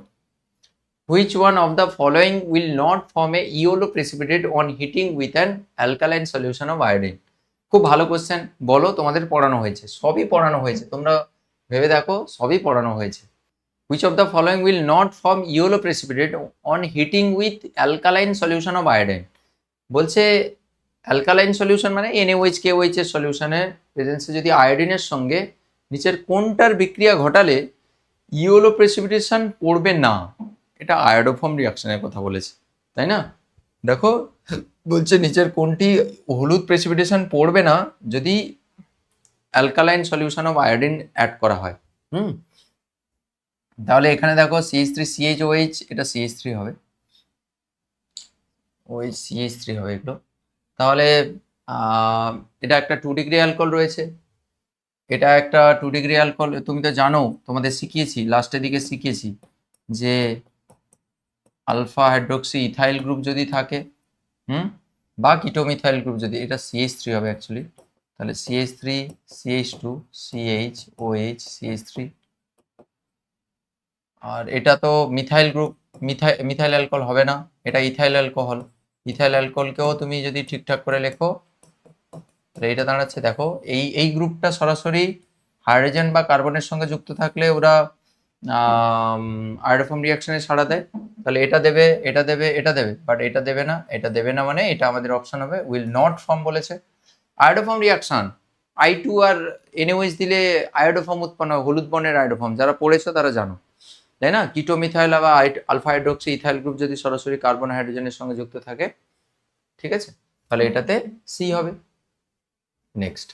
which one of the following will not form a yellow precipitate on heating with an alkaline solution of iodine? খুব ভালো কোশ্চেন, বলো তোমাদের পড়ানো হয়েছে, সবই পড়ানো হয়েছে, তোমরা ভেবে দেখো সবই পড়ানো হয়েছে। Which of the following will not form yellow precipitate on heating with alkaline solution of iodine? বলছে অ্যালকালাইন সলিউশন মানে NaOH KOH এর সলিউশনের প্রেজেন্সে যদি আয়োডিনের সঙ্গে নিচের কোনটার বিক্রিয়া ঘটালে ইয়েলো প্রেসিপিটেশন পড়বে না? এটা আয়োডোফর্ম রিয়াকশনের কথা বলেছে, তাই না? দেখো বলছে নিচের কোনটি হলুদ প্রেসিপিটেশন পড়বে না যদি alkaline solution of iodine add করা হয়। তাহলে এখানে দেখো CH3CHOH, এটা CH3 হবে, ওই CH3 হবে এগুলো। তাহলে এটা একটা 2 ডিগ্রি অ্যালকোহল রয়েছে, এটা একটা 2 ডিগ্রি অ্যালকোহল। তুমি তো জানো, তোমাদের শিখিয়েছি লাস্টের দিকে শিখিয়েছি যে আলফা হাইড্রোক্সি ইথাইল গ্রুপ যদি থাকে, বা কিটোমিথাইল গ্রুপ যদি, এটা CH3 হবে অ্যাকচুয়ালি, তাহলে CH3 CH2 CHOH CH3, আর এটা তো মিথাইল গ্রুপ, মিথাইল অ্যালকোহল হবে না, এটা ইথাইল অ্যালকোহল। ইথাইল অ্যালকোহলকেও তুমি যদি ঠিকঠাক করে লেখো তাহলে এটা দাঁড়াচ্ছে, দেখো এই গ্রুপটা সরাসরি হাইড্রোজেন বা কার্বনের সঙ্গে যুক্ত থাকলে ওরা আয়োডোফর্ম রিয়াকশনে সাড়া দেয়, তাহলে এটা দেবে এটা দেবে এটা দেবে, বাট এটা দেবে না, এটা দেবে না, মানে এটা আমাদের অপশন হবে উইল নট ফর্ম বলেছে। আয়োডোফর্ম রিয়াকশন I2 আর NaOH দিলে আয়োডোফর্ম উৎপন্ন হয়, হলুদ বর্ণের আয়োডোফর্ম, যারা পড়েছো তারা জানো, তাই না? কিটোমিথাইল বা আলফা হাইড্রোক্সি ইথাইল গ্রুপ যদি সরাসরি কার্বন হাইড্রোজেনের সঙ্গে যুক্ত থাকে, ঠিক আছে, তাহলে এটাতে সি হবে। Next,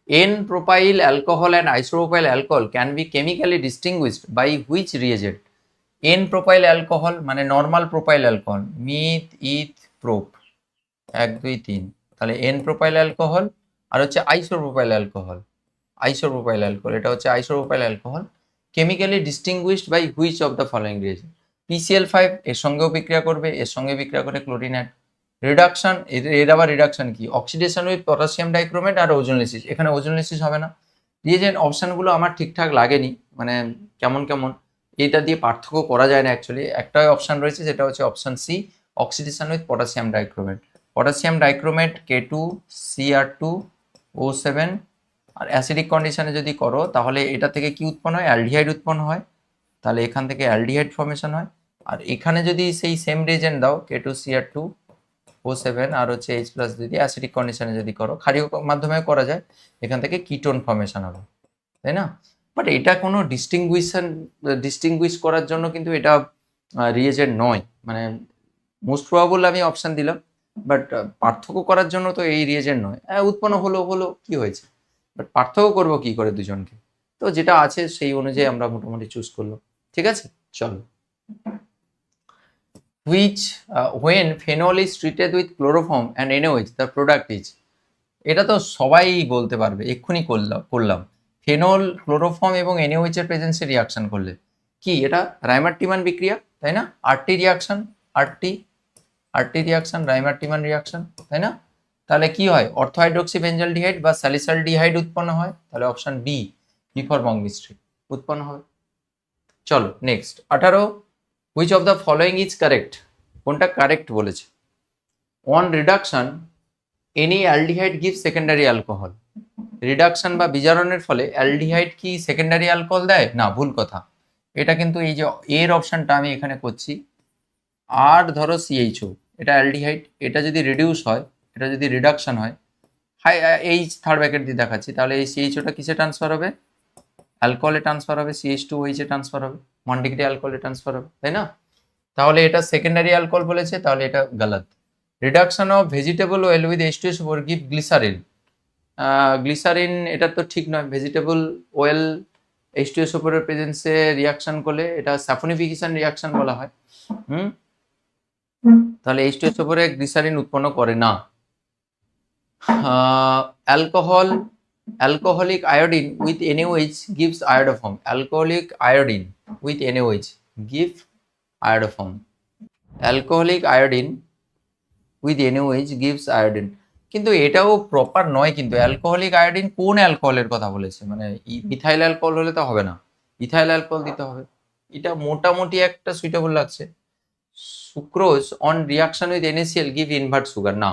N propyl alcohol and isopropyl alcohol can be chemically distinguished by which reagent? N propyl alcohol মানে normal propyl alcohol, meth eth prop 1 2 3, তাহলে এন প্রোপাইল অ্যালকোহল আর হচ্ছে আইসোপ্রোপাইল অ্যালকোহল। আইসোপ্রোপাইল অ্যালকোহল, এটা হচ্ছে isopropyl alcohol. Chemically distinguished by which of the following reagent? PCl5 এর সঙ্গেও বিক্রিয়া করবে, এর সঙ্গে বিক্রিয়া করে ক্লোরিন অ্যাড। রিডাকশন, এর আবার রিডাকশন কি? অক্সিডেশন উইথ পটাশিয়াম ডাইক্রোমেট আর ওজোন লিসিস। এখানে ওজোন লিসিস হবে না। রিয়েজেন্ট অপশানগুলো আমার ঠিকঠাক লাগেনি, মানে কেমন কেমন, এটা দিয়ে পার্থক্য করা যায় না অ্যাকচুয়ালি। একটাই অপশান রয়েছে, সেটা হচ্ছে option C, oxidation with potassium dichromate. Potassium dichromate K2Cr2O7, আর অ্যাসিডিক কন্ডিশনে যদি করো তাহলে এটা থেকে কি উৎপন্ন হয়? অ্যালডিহাইড উৎপন্ন হয়। তাহলে এখান থেকে অ্যালডিহাইড ফর্মেশন হয়। আর এখানে যদি সেই সেম রিয়েজেন্ট দাও K2Cr2O7 আর হচ্ছে H+ যদি অ্যাসিডিক কন্ডিশনে যদি করো, ক্ষারীয় মাধ্যমে করা যায়, এখান থেকে কিটোন ফর্মেশন হবে, তাই না? বাট এটা কোনো ডিস্টিংগুইশ করার জন্য কিন্তু এটা রিয়েজেন্ট নয়, মানে মোস্ট প্রবাবল আমি অপশান দিলাম, বাট পার্থক্য করার জন্য তো এই রিয়েজেন্ট নয়। উৎপন্ন হলো কি হয়েছে, বাট পার্থক্য করবো কি করে দুজনকে? তো যেটা আছে সেই অনুযায়ী আমরা মোটামুটি চুজ করলো। ঠিক আছে, চলো। Which when phenol is treated with chloroform and NaOH the product is? এটা তো সবাই বলতে পারবে, এক্ষুনি করলাম। ফেনল, ক্লোরোফর্ম এবং NaOH এর প্রেজেন্সে রিয়াকশন করলে কি? এটা রাইমার-টিমান বিক্রিয়া, তাই না? RT reaction, RT reaction, Reimer Tiemann reaction, তাই না? তাহলে কি হয়? অর্থোহাইড্রোক্সি বেঞ্জালডিহাইড বা স্যালিসালডিহাইড উৎপন্ন হয়। তাহলে অপশন বি বিফর বঙ্গমিস্ট্রি উৎপন্ন হবে। চলো next 18, which of the following is correct? কোনটা কারেক্ট বলেছে? On reduction any aldehyde give secondary alcohol. Reduction বা বিজারণের ফলে অ্যালডিহাইড কি সেকেন্ডারি অ্যালকোহল দেয়? না, ভুল কথা। এটা কিন্তু এই যে এর অপশনটা আমি এখানে করছি, আর ধরো CHO, এটা অ্যালডিহাইড, এটা যদি রিডিউস হয়, এটা যদি রিডাকশন হয়, হাই এই থার্ড ব্র্যাকেট দিয়ে দেখাচ্ছি, তাহলে এই CHOটা কিসে ট্রান্সফার হবে? অ্যালকোহলে ট্রান্সফার হবে, CH2OH এ ট্রান্সফার হবে, 1 ডিগ্রি অ্যালকোহলে ট্রান্সফার হবে, তাই না? তাহলে এটা সেকেন্ডারি অ্যালকোহল বলেছে, তাহলে এটা গালাত। Reduction of vegetable oil with H2SO4 give glycerine. Glycerine এটা তো ঠিক নয়। ভেজিটেবল ওয়েল H2SO4 এর প্রেজেন্সে রিয়াকশন করলে এটা স্যাফোনিফিকেশন রিয়াকশন বলা হয়। তাহলে H2SO4 এ গ্লিসারিন উৎপন্ন করে না। Alcoholic iodine with NaOH gives iodoform. Alcoholic iodine with NaOH give iodoform. Alcoholic iodine with NaOH gives iodine. কিন্তু এটাও প্রপার নয় কিন্তু। অ্যালকোহলিক আয়োডিন কোন অ্যালকোহলের কথা বলেছে? মানে ইথাইল অ্যালকোহল হলে তো হবে না, ইথাইল অ্যালকোহল দিতে হবে। এটা মোটামুটি একটা সুইটেবল লাগছে। Sucrose on reaction with NaCl give invert sugar. না,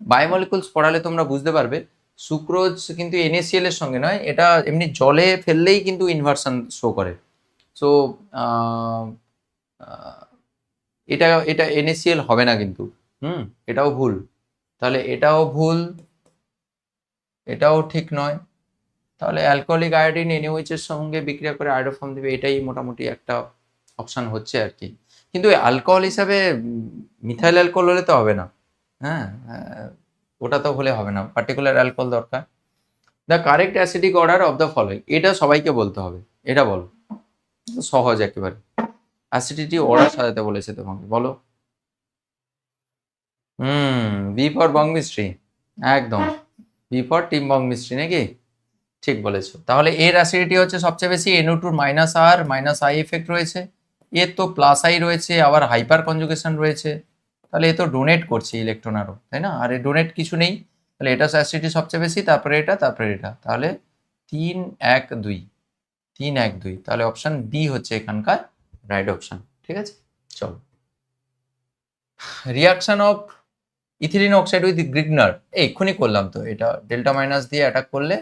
বায়োমলিকুলস পড়ালে তোমরা বুঝতে পারবে সুক্রোজ কিন্তু NaCl এর সঙ্গে নয়, এটা এমনি জলে ফেললেই কিন্তু ইনভার্সন শো করে। সো এটা এটা NaCl হবে না কিন্তু। এটাও ভুল। তাহলে এটাও ভুল, এটাও ঠিক নয়। তাহলে অ্যালকোহলিক আয়োডিন NaOH এর সঙ্গে বিক্রিয়া করে আয়োডোফর্ম দিবে, এটাই মোটামুটি একটা অপশন হচ্ছে আর কি। কিন্তু অ্যালকোহল হিসাবে মিথাইল অ্যালকোহল হলে তো হবে না। হ্যাঁ, ওটা তো হলে হবে না, পার্টিকুলার অ্যালকোহল দরকার। The correct acidic order of the following. এটা সবাইকে বলতে হবে, এটা বলো, সহজ একেবারে। অ্যাসিডিটি অর্ডার সাজাতে বলেছে তোমাকে, বলো। বি ফর বঙ্গমিস্ট্রি, একদম বি ফর টিম বঙ্গমিস্ট্রি, নাকি? ঠিক বলেছো। তাহলে এর অ্যাসিডিটি হচ্ছে সবচেয়ে বেশি, NO2 -R -I এফেক্ট রয়েছে, এর তো +I রয়েছে, আবার হাইপার কনজুগেশন রয়েছে, তাহলে এ তো ডোনেট করছে ইলেকট্রন আরো, তাই না? আর এ ডোনেট কিছু নেই, তাহলে এটা অ্যাসিডিটি সবচেয়ে বেশি, তারপরে এটা, তারপরে এটা, তাহলে 3 1 2 3 1 2। তাহলে অপশন বি হচ্ছে এখানকার রাইট অপশন। ঠিক আছে, চলো। Reaction of ethylene oxide with Grignard, এক্ষুনি করলাম তো, এটা ডেল্টা মাইনাস দিয়ে অ্যাটাক করলে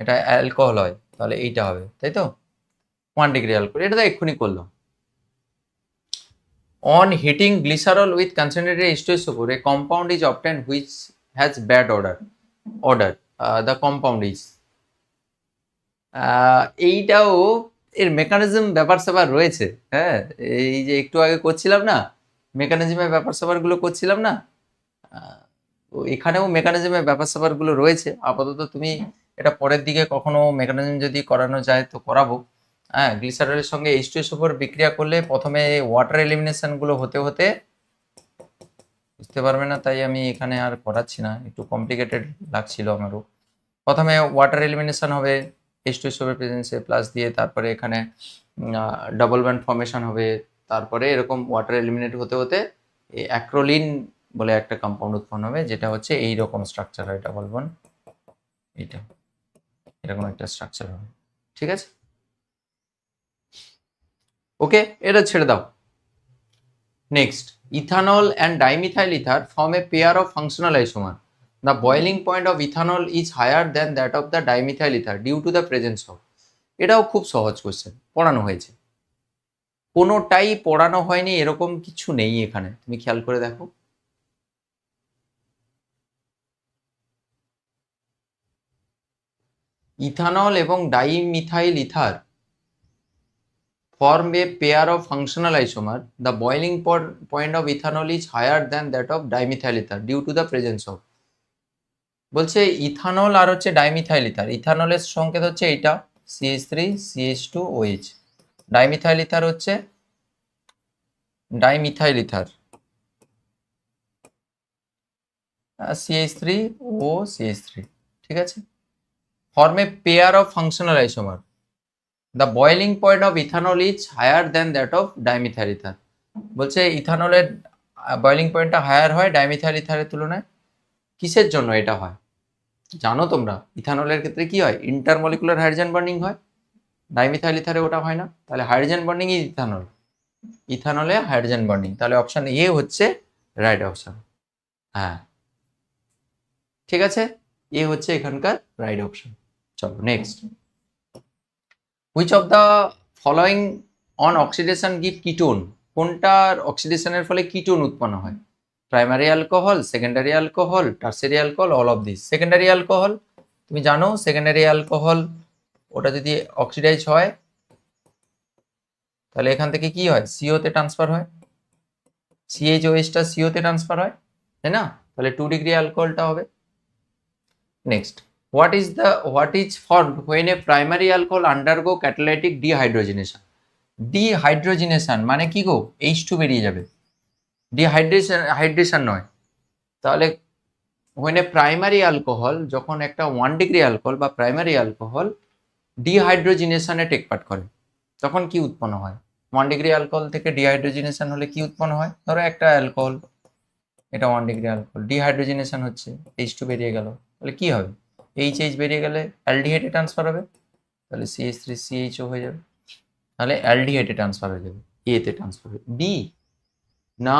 এটা অ্যালকোহল হয়, তাহলে এইটা হবে, তাই তো? 1 ডিগ্রি অ্যালকোহল, এটা তো এক্ষুনি করলাম। On heating glycerol with concentrated H2SO4 a compound is obtained which has bad order. The compound is, এইটাও এর মেকানিজম ব্যাপার স্যাপার রয়েছে। হ্যাঁ, এই যে একটু আগে করছিলাম না, মেকানিজমের ব্যাপার স্যাপারগুলো করছিলাম না, এখানেও মেকানিজমের ব্যাপার স্যাপারগুলো রয়েছে। আপাতত তুমি এটা পরের দিকে কখনো মেকানিজম যদি করানো যায় তো করাবো। হ্যাঁ, গ্লিসারলের সঙ্গে H2SO4 বিক্রিয়া করলে প্রথমে ওয়াটার এলিমিনেশনগুলো হতে হতে বুঝতে পারবে না, তাই আমি এখানে আর করাচ্ছি না, একটু কমপ্লিকেটেড লাগছিল আমারও। প্রথমে ওয়াটার এলিমিনেশন হবে H2SO প্রেজেন্সে প্লাস দিয়ে, তারপরে এখানে ডাবল ব্যান্ড ফর্মেশন হবে, তারপরে এরকম ওয়াটার এলিমিনেট হতে হতে এই অ্যাক্রোলিন বলে একটা কম্পাউন্ড উৎপন্ন হবে, যেটা হচ্ছে এই রকম স্ট্রাকচার হয় ডাবল বন্ড, এটা এরকম একটা স্ট্রাকচার হবে। ঠিক আছে, ওকে, এটা ছেড়ে দাও। Next, ethanol and dimethyl ether form a pair of functional isomer. The boiling point of ethanol is higher than that of the dimethyl ether due to the presence of, এটাও খুব সহজ কোশ্চেন, পড়ানো হয়েছে। কোনোটাই পড়ানো হয়নি এরকম কিছু নেই এখানে, তুমি খেয়াল করে দেখো। ইথানল এবং dimethyl ether form a pair of functional isomer. The boiling point of ethanol is higher than that of dimethyl ether due to the presence of, বলছে ইথানল আর হচ্ছে ডাইমিথাইল ইথার, ইথানলের সংকেত হচ্ছে এইটা CH3CH2OH, ডাইমিথাইল ইথার হচ্ছে dimethyl ether CH3OCH3, ঠিক আছে, form a pair of functional isomer. The boiling point of ethanol is higher than that of dimethyl ether, বলছে ইথানলের বয়েলিং পয়েন্টটা হায়ার হয় ডাইমিথাইল ইথারের তুলনায়। কিসের জন্য এটা হয় জানো তোমরা? ইথানলের ক্ষেত্রে কি হয়, ইন্টারমলিকুলার হাইড্রোজেন বন্ডিং হয়, ডাইমিথাইল ইথারে ওটা হয় না, তাহলে হাইড্রোজেন বন্ডিং ইজ ইথানল, ইথানলে হাইড্রোজেন বন্ডিং, তাহলে অপশন এ হচ্ছে রাইট অপশন। হ্যাঁ ঠিক আছে, এ হচ্ছে এখানকার রাইট অপশন। চলো next, which of the following on oxidation give ketone, কোনটার অক্সিডেশনের ফলে কিটোন উৎপন্ন হয়? Primary alcohol, secondary alcohol, tertiary alcohol, all of this. Secondary alcohol তুমি জানো, সেকেন্ডারি অ্যালকোহল ওটা যদি অক্সিডাইজ হয় তাহলে এখান থেকে কি হয়, সিও তে ট্রান্সফার হয়, CHOH টা সিও তে ট্রান্সফার হয়, তাই না? তাহলে 2 ডিগ্রি অ্যালকোহলটা হবে। Next, what is formed when a primary alcohol undergo catalytic dehydrogenation? ডিহাইড্রোজিনেশন মানে কি গো, H2 বেরিয়ে যাবে, হাইড্রেশন নয়। তাহলে when a primary alcohol, যখন একটা 1 ডিগ্রি অ্যালকোহল বা প্রাইমারি অ্যালকোহল ডিহাইড্রোজিনেশনে টেক পার্ট করে, তখন কি উৎপন্ন হয়? 1 ডিগ্রি অ্যালকোহল থেকে ডিহাইড্রোজিনেশন হলে কি উৎপন্ন হয়? ধরো একটা অ্যালকোহল, এটা 1 ডিগ্রি অ্যালকোহল, ডিহাইড্রোজিনেশন হচ্ছে, H2 বেরিয়ে গেল, তাহলে কি হবে? এইচএইচ বেরিয়ে গেলে অ্যালডিহাইডে ট্রান্সফার হবে, তাহলে CH3CHO হয়ে যাবে, তাহলে অ্যালডিহাইডে ট্রান্সফার হয়ে যাবে, এ তে ট্রান্সফার হবে। বি না,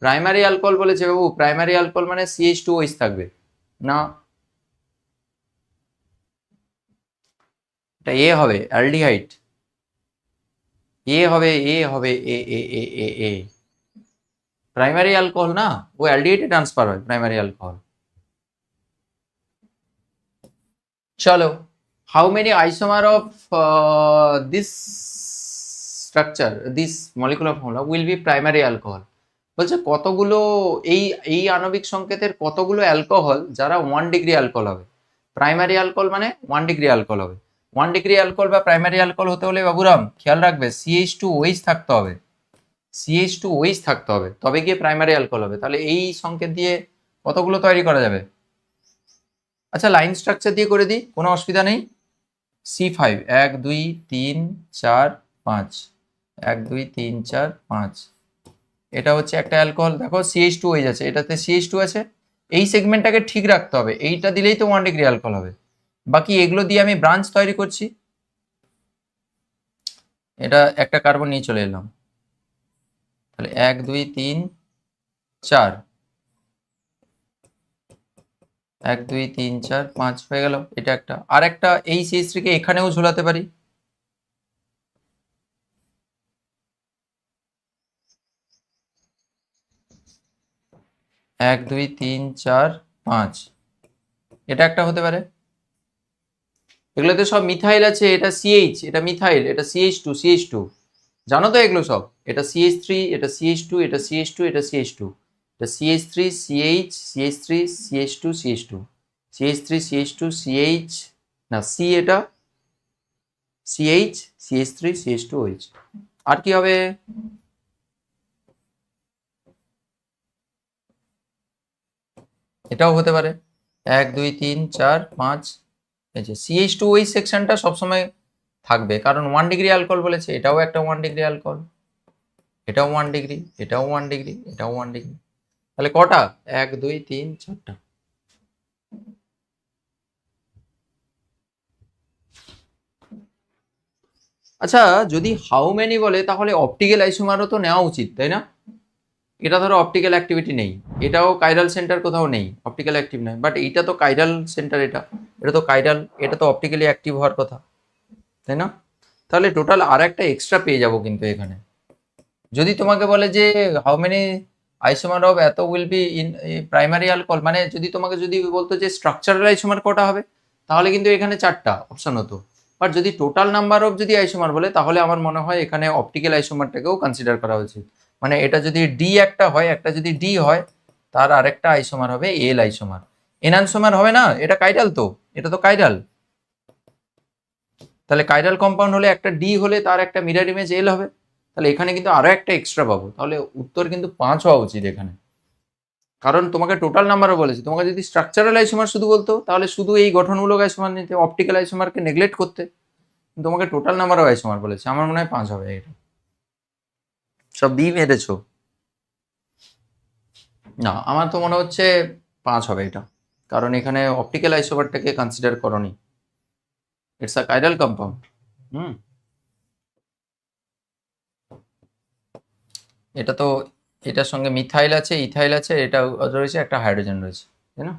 প্রাইমারি অ্যালকোহল বলেছে বাবু, প্রাইমারি অ্যালকোহল মানে CH2OH থাকবে না, এটা এ হবে, অ্যালডিহাইড, এ হবে, এ হবে, এ এ এ এ এ প্রাইমারি অ্যালকোহল না, ও অ্যালডিহাইডে ট্রান্সফার হয় প্রাইমারি অ্যালকোহল। চলো, how many isomer of this structure, this molecular formula will be primary alcohol, বলছে কতগুলো এই এই আণবিক সংকেতের কতগুলো অ্যালকোহল যারা 1 ডিগ্রি অ্যালকোহল হবে, প্রাইমারি অ্যালকোহল মানে 1 ডিগ্রি অ্যালকোহল হবে। 1 ডিগ্রি অ্যালকোহল বা প্রাইমারি অ্যালকোহল হতে হলে বাবুরাম খেয়াল রাখবে CH2OH থাকতে হবে, CH2OH থাকতে হবে, তবে গিয়ে প্রাইমারি অ্যালকোহল হবে। তাহলে এই সংকেত দিয়ে কতগুলো তৈরি করা যাবে? আচ্ছা লাইন স্ট্রাকচার দিয়ে করে দিই, কোনো অসুবিধা নেই। C5 1 2 3 4 5, 1 2 3 4 5, এটা হচ্ছে একটা অ্যালকোহল, দেখো CH2OH আছে, এটাতে CH2 আছে, এই সেগমেন্টটাকে ঠিক রাখতে হবে, এইটা দিলেই তো 1 ডিগ্রি অ্যালকোহল হবে। বাকি এগুলো দিয়ে আমি ব্রাঞ্চ তৈরি করছি, এটা একটা কার্বন নিয়ে চলে এলাম, তাহলে 1 2 3 4, 1 2 3 4 5 হয়ে গেল, এটা একটা। আর একটা এই CH3 কে এখানেও ঝোলাতে পারি, 1 2 3 4 5, এটা একটা হতে পারে। এগুলোতে সব মিথাইল আছে, এটা CH, এটা মিথাইল, এটা CH2, জানো তো এগুলো সব, এটা CH3, এটা CH2, এটা CH2, এটা CH2, এটা CH3 CH, CH3 CH2, CH2, CH3 CH2 CH, না C, এটা CH, CH3 CH2OH, আর কি হবে? এটাও হতে পারে 1 2 3 4 5। এই যে CH2 ওই সেকশনটা সবসময় থাকবে, কারণ 1 ডিগ্রি অ্যালকোহল বলেছে, এটাও একটা 1 ডিগ্রি অ্যালকোহল, এটাও 1 ডিগ্রি, এটাও 1 ডিগ্রি, এটাও 1 ডিগ্রি। তাহলে কটা? 1 2 3 4টা। আচ্ছা, যদি হাউ মেনি বলে তাহলে অপটিক্যাল আইসোমারও তো নেওয়া উচিত, তাই না? এটা ধরো অপটিক্যাল অ্যাক্টিভিটি নেই, এটাও কাইরাল সেন্টার কোথাও নেই, অপটিক্যাল অ্যাক্টিভ নয়, বাট এইটা তো কাইরাল সেন্টার, এটা এটা তো কাইরাল, এটা তো অপটিক্যালি অ্যাক্টিভ হওয়ার কথা, তাই না? তাহলে টোটাল আর একটা এক্সট্রা পেয়ে যাবো কিন্তু এখানে। যদি তোমাকে বলে যে হাউ মেনি আইসোমার অফ এত will be in primary alcohol, মানে যদি তোমাকে যদি বলতো যে স্ট্রাকচারাল আইসোমার কটা হবে, তাহলে কিন্তু এখানে 4টা অপশন হতো। বাট যদি টোটাল নাম্বার অফ যদি আইসোমার বলে, তাহলে আমার মনে হয় এখানে অপটিক্যাল আইসোমারটাকেও কনসিডার করা উচিত। মানে এটা যদি ডি একটা হয়, একটা যদি ডি হয়, তার আরেকটা আইসোমার হবে এল আইসোমার। এনানসোমার হবে না, এটা কাইরাল তো, এটা তো কাইরাল। তাহলে কাইরাল কম্পাউন্ড হলে একটা ডি হলে তার একটা মিরর ইমেজ এল হবে। তাহলে এখানে কিন্তু আরো একটা এক্সট্রা পাবো, তাহলে উত্তর কিন্তু 5 হওয়া উচিত এখানে। কারণ তোমাকে টোটাল নাম্বারও বলেছে, তোমাকে যদি স্ট্রাকচারাল আইসোমার শুধু বলতো তাহলে শুধু এই গঠনমূলক আইসোমার নিতে, অপটিক্যাল আইসোমারকে নেগলেক্ট করতে। তোমাকে টোটাল নাম্বারও আইসোমার বলেছে, আমার মনে হয় 5 হবে এটা। সব বি মেরেছো? না, আমার তো মনে হচ্ছে 5 হবে এটা, কারণ এখানে অপটিক্যাল আইসোমারটাকে কনসিডার করনি, ইটস আ কাইরাল কম্পাউন্ড। হুম, এটা তো, এটার সঙ্গে মিথাইল আছে, ইথাইল আছে, এটা রয়েছে, একটা হাইড্রোজেন রয়েছে, তাই না?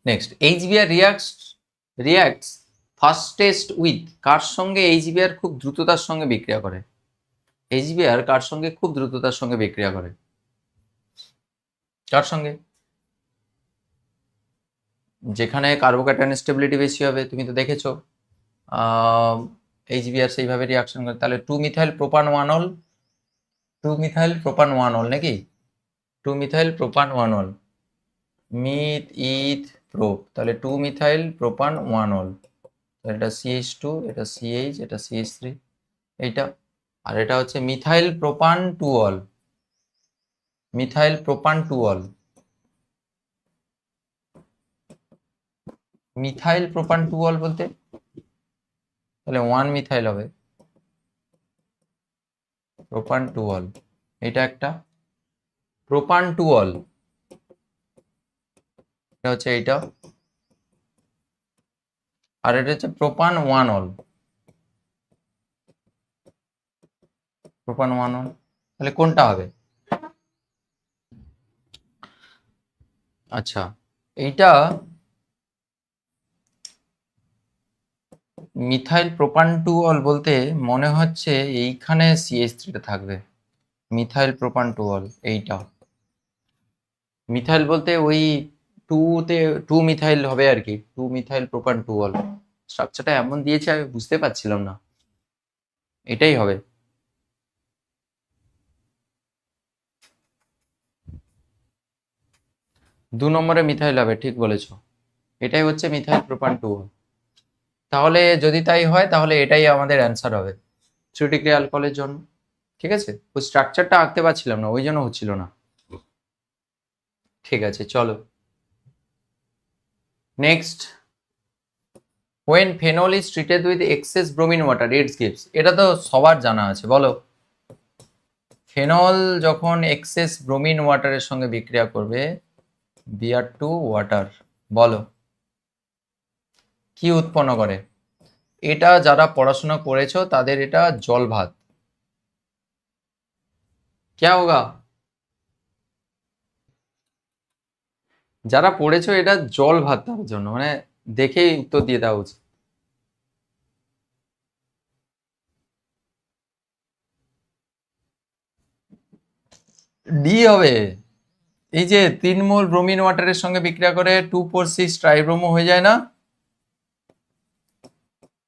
Next, HBr reacts fastest with, কার সঙ্গে এইচবিআর খুব দ্রুততার সঙ্গে বিক্রিয়া করে? এইচবিআর কার সঙ্গে খুব দ্রুততার সঙ্গে বিক্রিয়া করে? কার সঙ্গে? যেখানে কার্বোক্যাটায়ন স্টেবিলিটি বেশি হবে, তুমি তো দেখেছো এইচবিআর সেইভাবে রিয়াকশন করে। তাহলে 2 methyl propan 1 ol, 2 methyl propan 1 ol নাকি, 2 methyl propan 1 ol, meth eth prop, তাহলে 2 মিথাইল প্রোপান 1 অল। এটা CH2, এটা CH, এটা CH3, এইটা। আর এটা হচ্ছে methyl প্রোপান 2 all, methyl প্রোপান 2 all, methyl প্রোপান 2 all বলতে তাহলে 1 মিথাইল হবে প্রোপান 2 অল, এটা একটা প্রোপান 2 অল, এটা হচ্ছে এইটা। আর এটা হচ্ছে প্রোপান 1 অল, প্রোপান 1 অল। তাহলে কোনটা হবে? আচ্ছা, এইটা মিথাইল প্রোপান 2 অল বলতে মনে হচ্ছে এইখানে CH3টা থাকবে, মিথাইল প্রোপান 2 অল, এইটা মিথাইল বলতে ওই 2তে 2 মিথাইল হবে আর কি, 2 মিথাইল প্রোপান 2 অল। স্ট্রাকচারটা এমন দিয়েছে আমি বুঝতে পারছিলাম না, এটাই হবে। 2 নম্বরে মিথাইল হবে, ঠিক বলেছো, এটাই হচ্ছে মিথাইল প্রোপান 2 অল। তাহলে যদি তাই হয় তাহলে এটাই আমাদের অ্যান্সার হবে 3 ডিগ্রি অ্যালকোহলের জন্য। ঠিক আছে, ওই স্ট্রাকচারটা আঁকতে পারছিলাম না, ওই জন্য হচ্ছিল না। ঠিক আছে, চলো next. when phenol is treated with excess bromine water it gives, এটা তো সবার জানা আছে, বলো। ফেনল যখন এক্সেস ব্রোমিন ওয়াটারের সঙ্গে বিক্রিয়া করবে, Br2 ওয়াটার, বলো কি উৎপন্ন করে? এটা যারা পড়াশোনা করেছো তাদের এটা জল ভাত। ক্যা হোগা? যারা পড়েছো এটা জল ভাত, তার জন্য মানে দেখেই উত্তর দিয়ে দেওয়া উচিত। ডি হবে। এই যে 3 মোল ব্রোমিন ওয়াটারের সঙ্গে বিক্রিয়া করে 2,4,6 ট্রাইব্রোমো হয়ে যায় না,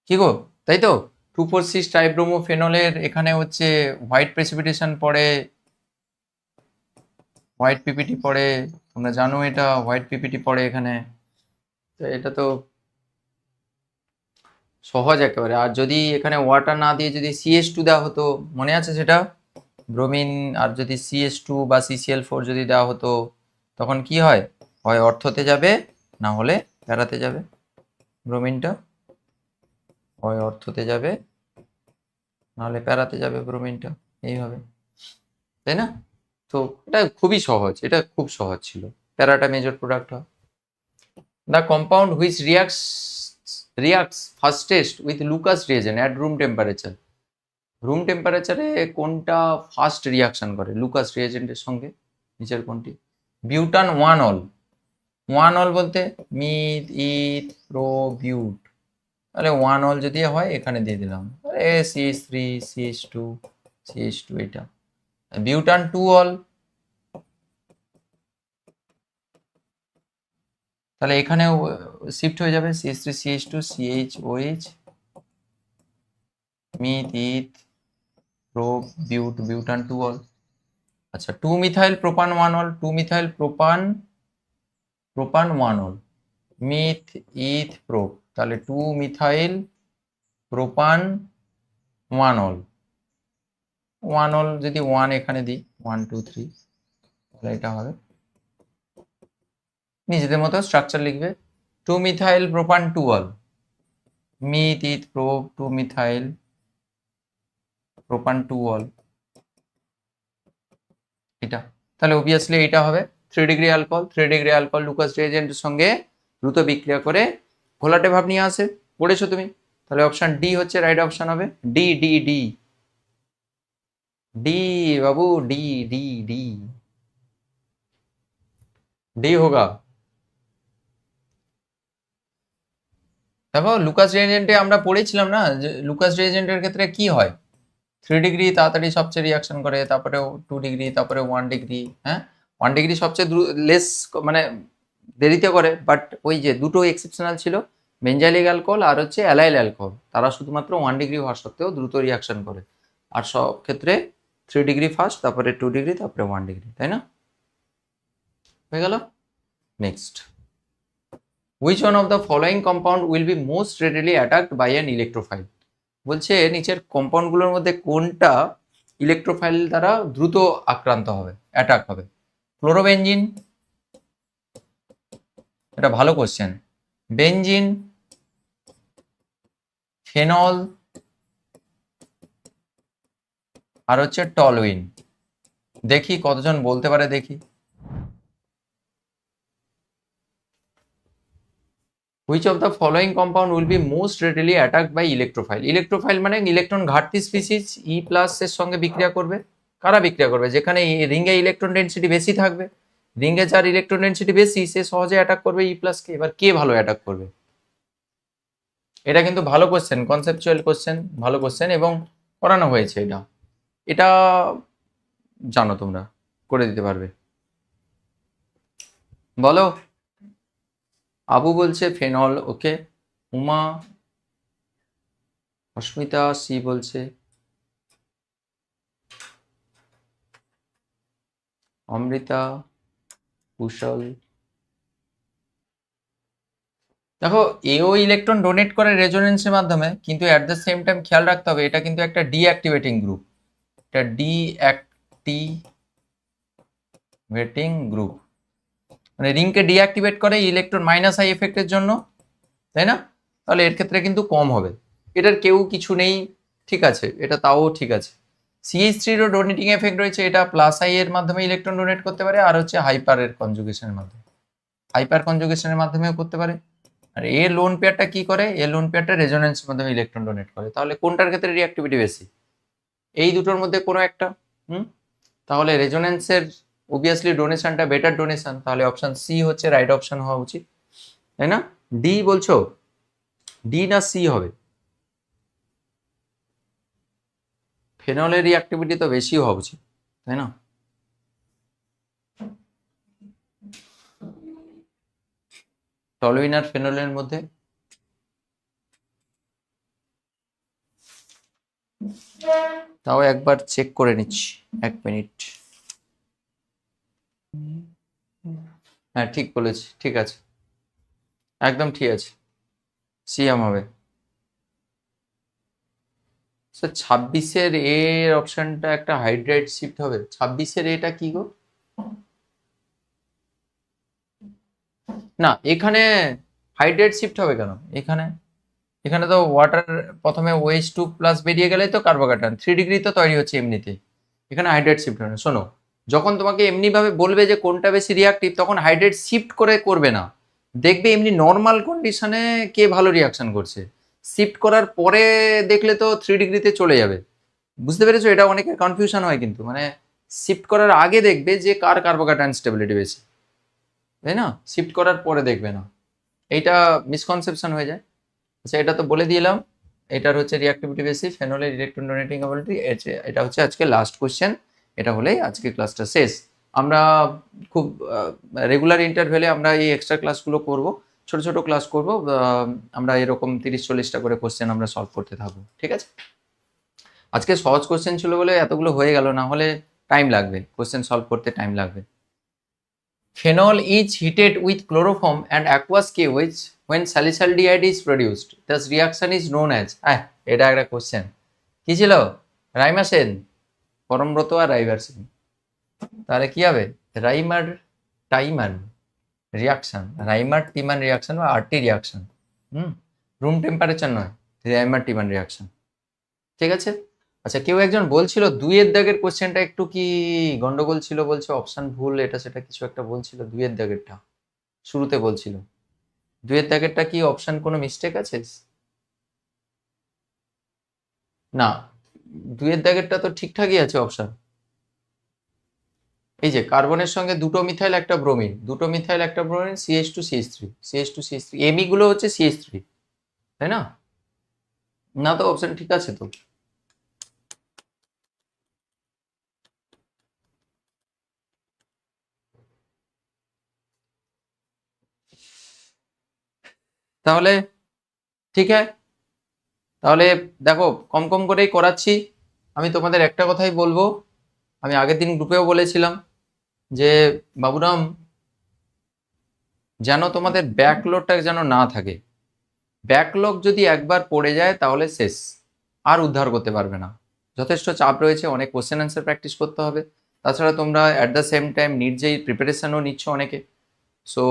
কি গো, তাই তো? 2,4,6 ট্রাইব্রোমো ফেনলের এখানে হচ্ছে হোয়াইট প্রেসিপিটেশন পড়ে, হোয়াইট পিপিটি পড়ে, তোমরা জানো এটা হোয়াইট পিপিটি পড়ে এখানে। তো এটা তো সহজ একেবারে। আর যদি এখানে ওয়াটার না দিয়ে যদি CH2 দেওয়া হতো, মনে আছে সেটা, ব্রোমিন, আর যদি CH2 বা CCl4 যদি দেওয়া হতো, তখন কি হয়, হয় অর্থতে যাবে না হলে প্যারাতে যাবে। ব্রোমিনটা হয় অর্থতে যাবে নাহলে প্যারাতে যাবে ব্রোমিনটা, এইভাবে, তাই না? তো এটা খুবই সহজ, এটা খুব সহজ ছিল। প্যারাটা মেজর প্রোডাক্ট হয়। The compound which reacts fastest with Lucas reagent at room temperature. Room টেম্পারেচারে কোনটা ফার্স্ট রিয়াকশন করে লুকাস রিয়েজেন্টের সঙ্গে, নিচের কোনটি? Butan one ol. One ol বলতে মিথ ইথ প্রো বিউট, তাহলে ওয়ান অল যদি হয় এখানে দিয়ে দিলাম CH3 CH2 CH2 এটা। বিউটান টু অল, তাহলে এখানেও শিফট হয়ে যাবে CH3 CH2 CHOH, meth eth pro but, butan two ol. আচ্ছা, 2 methyl propan one ol, 2 methyl propan one ol, meth eth pro, তাহলে 2 methyl propan one ol. One ol যদি one এখানে দিই 1 2 3, তাহলে এটা হবে, নিজেদের মতো স্ট্রাকচার লিখবে। 2 methyl propan two ol, meth eth pro 2 methyl propan two ol, এটা। তাহলে অবভিয়াসলি এটা হবে 3 degree alcohol. 3 degree alcohol Lucas রিয়েজেন্টের সঙ্গে দ্রুত বিক্রিয়া করে ঘোলাটে ভাব নিয়ে আসে, পড়েছো তুমি? তাহলে অপশন ডি হচ্ছে রাইট অপশন হবে। ডি ডি ডি डी बाबू, डी डी डी डी होगा। দেখো লুকাস রিয়েজেন্টে আমরা পড়েছিলাম না যে লুকাস রিয়েজেন্টের ক্ষেত্রে কি হয়, 3 ডিগ্রি তাড়াতাড়ি সবচেয়ে রিয়াকশন করে, তারপরে 2 ডিগ্রি, তারপরে 1 ডিগ্রি। হ্যাঁ, 1 ডিগ্রি সবচেয়ে লেস, মানে দেরিতে করে, বাট ওই যে দুটো এক্সেপশনাল ছিল, বেঞ্জাইলিক অ্যালকোহল আর হচ্ছে অ্যালাইল অ্যালকোহল, তারা শুধুমাত্র 1 ডিগ্রি হওয়া সত্ত্বেও দ্রুত রিয়াকশন করে। আর সব ক্ষেত্রে 3 ডিগ্রি ফার্স্ট, তারপরে 2 ডিগ্রি, তারপরে 1 ডিগ্রি, তাই না? হয়ে গেল। Next, which one of the following compound will be most readily attacked by an electrophile? বলছে নিচের কম্পাউন্ডগুলোর মধ্যে কোনটা ইলেকট্রোফাইল দ্বারা দ্রুত আক্রান্ত হবে, অ্যাটাক হবে? ক্লোরোবেনজিন, এটা ভালো কোশ্চেন। বেনজিন, ফেনল, আর হচ্ছে টলুইন। দেখি কতজন বলতে পারে, দেখি। Which of the following compound will be most readily attacked by electrophile? Electrophile মানে ইলেকট্রন ঘাটতি স্পিসিস, E প্লাস এর সঙ্গে বিক্রিয়া করবে। কারা বিক্রিয়া করবে? যেখানে রিঙ্গে ইলেকট্রন ডেন্সিটি বেশি থাকবে, রিঙ্গে যার ইলেকট্রন ডেন্সিটি বেশি সে সহজে অ্যাটাক করবে E প্লাস কে। এবার কে ভালো অ্যাটাক করবে? এটা কিন্তু ভালো কোশ্চেন, কনসেপচুয়াল কোশ্চেন, ভালো কোশ্চেন, এবং করানো হয়েছে এটা। এটা জানো তোমরা, করে দিতে পারবে। বলো। আবু বলছে ফেনল, ওকে। উমা, অস্মিতা সি বলছে, অমৃতা, কুশল। দেখো এও ইলেকট্রন ডোনেট করে রেজোনেন্সের মাধ্যমে, কিন্তু অ্যাট দ্য সেম টাইম খেয়াল রাখতে হবে এটা কিন্তু একটা ডিঅ্যাক্টিভেটিং গ্রুপ, এটা ডিঅ্যাক্টিভেটিং গ্রুপ, মানে রিংকে ডিঅ্যাক্টিভেট করে ইলেকট্রন মাইনাস আই এফেক্টের জন্য, তাই না? তাহলে এর ক্ষেত্রে কিন্তু কম হবে। এটার কেউ কিছু নেই, ঠিক আছে, এটা তাও ঠিক আছে। CH3 এরও ডোনেটিং এফেক্ট রয়েছে, এটা প্লাস আই এর মাধ্যমে ইলেকট্রন ডোনেট করতে পারে, আর হচ্ছে হাইপারের কনজুগেশনের মাধ্যমে, হাইপার কনজুগেশনের মাধ্যমেও করতে পারে। আর এ লোন পেয়ারটা কি করে? এ লোন পেয়ারটা রেজোনেন্সের মাধ্যমে ইলেকট্রন ডোনেট করে। তাহলে কোনটার ক্ষেত্রে রিঅ্যাক্টিভিটি বেশি? এই দুটোর মধ্যে কোনো একটা। তাহলে রেজোনেন্সের অবভিয়াসলি ডোনেশনটা বেটার ডোনেশন, তাহলে অপশন সি হচ্ছে রাইট অপশন হওয়া উচিত, তাই না? ডি বলছো, ডি না সি হবে? ফেনলের রিঅ্যাক্টিভিটি তো বেশি হওয়া উচিত, তাই না? টলুইন আর ফেনলের মধ্যে তাও একবার চেক করে নিচ্ছি, 1 মিনিট। হ্যাঁ ঠিক বলেছি, ঠিক আছে, একদম ঠিক আছে, সিএম হবে। স্যার 26-এর এর অপশনটা একটা হাইড্রাইড শিফট হবে। 26-এর এটা কি গো? না, এখানে হাইড্রাইড শিফট হবে কেন? এখানে এখানে তো ওয়াটার প্রথমে ওএইচ টু প্লাস বেরিয়ে গেলে তো কার্বোকাটায়ন 3 ডিগ্রি তো তৈরি হচ্ছে এমনিতে। এখানে হাইড্রাইড শিফট হবে না। শোনো, যখন তোমাকে এমনি ভাবে বলবে যে কোনটা বেশি রিয়াক্টিভ, তখন হাইড্রাইড শিফট করে করবে না। দেখবে এমনি নর্মাল কন্ডিশনে কে ভালো রিয়াকশন করছে, শিফট করার পরে দেখলে তো 3 ডিগ্রিতে চলে যাবে। বুঝতে পেরেছো? এটা অনেকের কনফিউশন হয় কিন্তু, মানে শিফট করার আগে দেখবে যে কার কার্বোকাটায়ন স্টেবিলিটি বেশি, তাই না? শিফট করার পরে দেখবে না, এইটা মিসকনসেপশন হয়ে যায়। আচ্ছা, এটা তো বলে দিলাম, এটার হচ্ছে রিঅ্যাক্টিভিটি বেশি, ফেনলের ইলেকট্রন ডোনেটিং অ্যাবিলিটি। এটা হচ্ছে আজকে লাস্ট কোশ্চেন, এটা হলেই আজকে ক্লাসটা শেষ। আমরা খুব রেগুলার ইন্টারভেলে আমরা এই এক্সট্রা ক্লাসগুলো করব, ছোট ছোট ক্লাস করব। আমরা এরকম 30-40টা করে কোশ্চেন আমরা সলভ করতে থাকবো, ঠিক আছে? আজকে সহজ কোশ্চেন ছিল বলে এতগুলো হয়ে গেল, না হলে টাইম লাগবে, কোশ্চেন সলভ করতে টাইম লাগবে। Phenol is heated with chloroform and aqueous which when salicylaldehyde is produced. This reaction is known as এটা একটা কোশ্চেন কি ছিল? রাইমাসেন, পরমব্রত আর রাইভারসেন, তাহলে কি হবে? রাইমার টাইমান রিয়াকশন, রাইমার টিমান রিয়াকশন বা আরটি রিয়াকশন। রুম টেম্পারেচার নয়, রাইমার টিমান রিয়াকশন, ঠিক আছে? আচ্ছা, কেউ একজন বলছিল 2-এর দাগের কোশ্চেনটা একটু কি গন্ডগোল ছিল, বলছে অপশন ভুল, এটা সেটা কিছু একটা বলছিল। 2-এর দাগেরটা শুরুতে বলছিল, 2-এর দাগেরটা কি অপশন কোনো মিস্টেক আছে? না, 2-এর দাগেরটা তো ঠিকঠাকই আছে অপশন। এই যে কার্বনের সঙ্গে দুটো মিথাইল একটা ব্রোমিন, দুটো মিথাইল একটা ব্রোমিন, CH2CH3, CH2CH3, এমি গুলো হচ্ছে CH3, তাই না? না তো অপশন ঠিক আছে তো। তাহলে ঠিক আছে, তাহলে দেখো কম কম করেই করাচ্ছি। আমি তোমাদের একটা কথাই বলবো, আমি আগের দিন গ্রুপেও বলেছিলাম যে বাবুরাম, যেন তোমাদের ব্যাকলগটা যেন না থাকে। ব্যাকলগ যদি একবার পড়ে যায় তাহলে শেষ, আর উদ্ধার করতে পারবে না। যথেষ্ট চাপ রয়েছে, অনেক কোশ্চেন অ্যান্সার প্র্যাকটিস করতে হবে। তাছাড়া তোমরা অ্যাট দ্য সেম টাইম নিজেই প্রিপারেশনও নিচ্ছ অনেকে, সো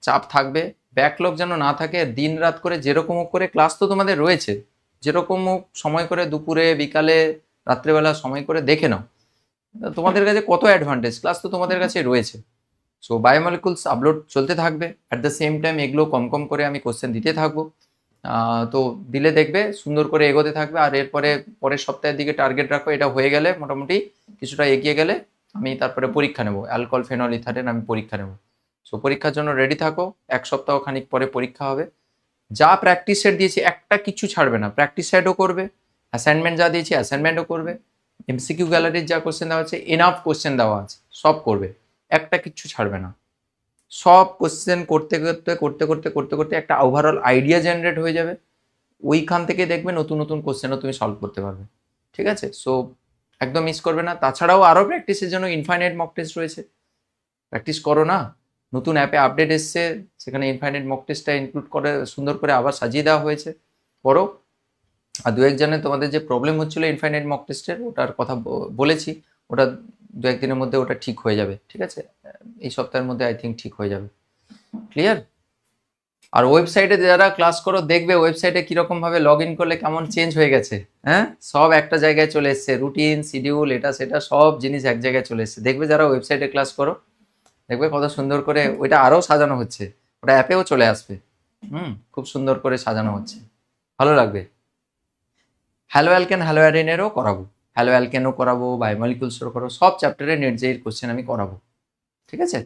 চাপ থাকবে। ব্যাকলগ যেন না থাকে, দিন রাত করে যেরকম হোক করে ক্লাস তো তোমাদের রয়েছে, যেরকম হোক সময় করে দুপুরে বিকালে রাত্রেবেলা সময় করে দেখে নাও। তোমাদের কাছে কত অ্যাডভান্টেজ, ক্লাস তো তোমাদের কাছে রয়েছে। সো বায়োমলিকুলস আপলোড চলতে থাকবে, অ্যাট দ্য সেম টাইম এগুলো কম কম করে আমি কোশ্চেন দিতে থাকবো। তো দিলে দেখবে সুন্দর করে এগোতে থাকবে। আর এরপরে পরের সপ্তাহের দিকে টার্গেট রাখো, এটা হয়ে গেলে মোটামুটি কিছুটা এগিয়ে গেলে আমি তারপরে পরীক্ষা নেবো, অ্যালকোহল ফেনল ইথারেন আমি পরীক্ষা নেবো। সো পরীক্ষার জন্য রেডি থাকো, এক সপ্তাহ খানিক পরে পরীক্ষা হবে। যা প্র্যাকটিস সেট দিয়েছি একটা কিছু ছাড়বে না, প্র্যাকটিস সেটও করবে, অ্যাসাইনমেন্ট যা দিয়েছি অ্যাসাইনমেন্টও করবে, এমসিকিউ গ্যালারির যা কোশ্চেন দেওয়া আছে, এনাফ কোশ্চেন দেওয়া আছে, সব করবে, একটা কিচ্ছু ছাড়বে না। সব কোশ্চেন করতে করতে করতে করতে করতে করতে একটা ওভারঅল আইডিয়া জেনারেট হয়ে যাবে, ওইখান থেকে দেখবে নতুন নতুন কোশ্চেনও তুমি সলভ করতে পারবে, ঠিক আছে? সো একদম মিস করবে না। তাছাড়াও আরও প্র্যাকটিসের জন্য ইনফাইনাইট মক টেস্ট রয়েছে, প্র্যাকটিস করো না। নতুন অ্যাপে আপডেট এসছে, সেখানে ইনফাইনাইট মক টেস্টটা ইনক্লুড করে সুন্দর করে আবার সাজিয়ে দেওয়া হয়েছে, করো। আর দু একজনের তোমাদের যে প্রবলেম হচ্ছিল ইনফাইনাইট মক টেস্টের, ওটার কথা বলেছি, ওটা দু একদিনের মধ্যে ওটা ঠিক হয়ে যাবে, ঠিক আছে? এই সপ্তাহের মধ্যে আই থিঙ্ক ঠিক হয়ে যাবে, ক্লিয়ার? আর ওয়েবসাইটে যারা ক্লাস করো দেখবে ওয়েবসাইটে কিরকম ভাবে লগ ইন করলে কেমন চেঞ্জ হয়ে গেছে, হ্যাঁ, সব একটা জায়গায় চলে এসছে, রুটিন শিডিউল এটা সেটা সব জিনিস এক জায়গায় চলে এসছে। দেখবে যারা ওয়েবসাইটে ক্লাস করো, দেখবে কত সুন্দর করে ওইটা আরও সাজানো হচ্ছে, ওটা অ্যাপেও চলে আসবে। খুব সুন্দর করে সাজানো হচ্ছে, ভালো লাগবে। হ্যালো অ্যালকেন হ্যালো অ্যারিনেরও করাবো, হ্যালো অ্যালকেনও করাবো, বায়োমলিকুলসও করাবো, সব চ্যাপ্টারে নেট জেইর কোশ্চেন আমি করাবো, ঠিক আছে?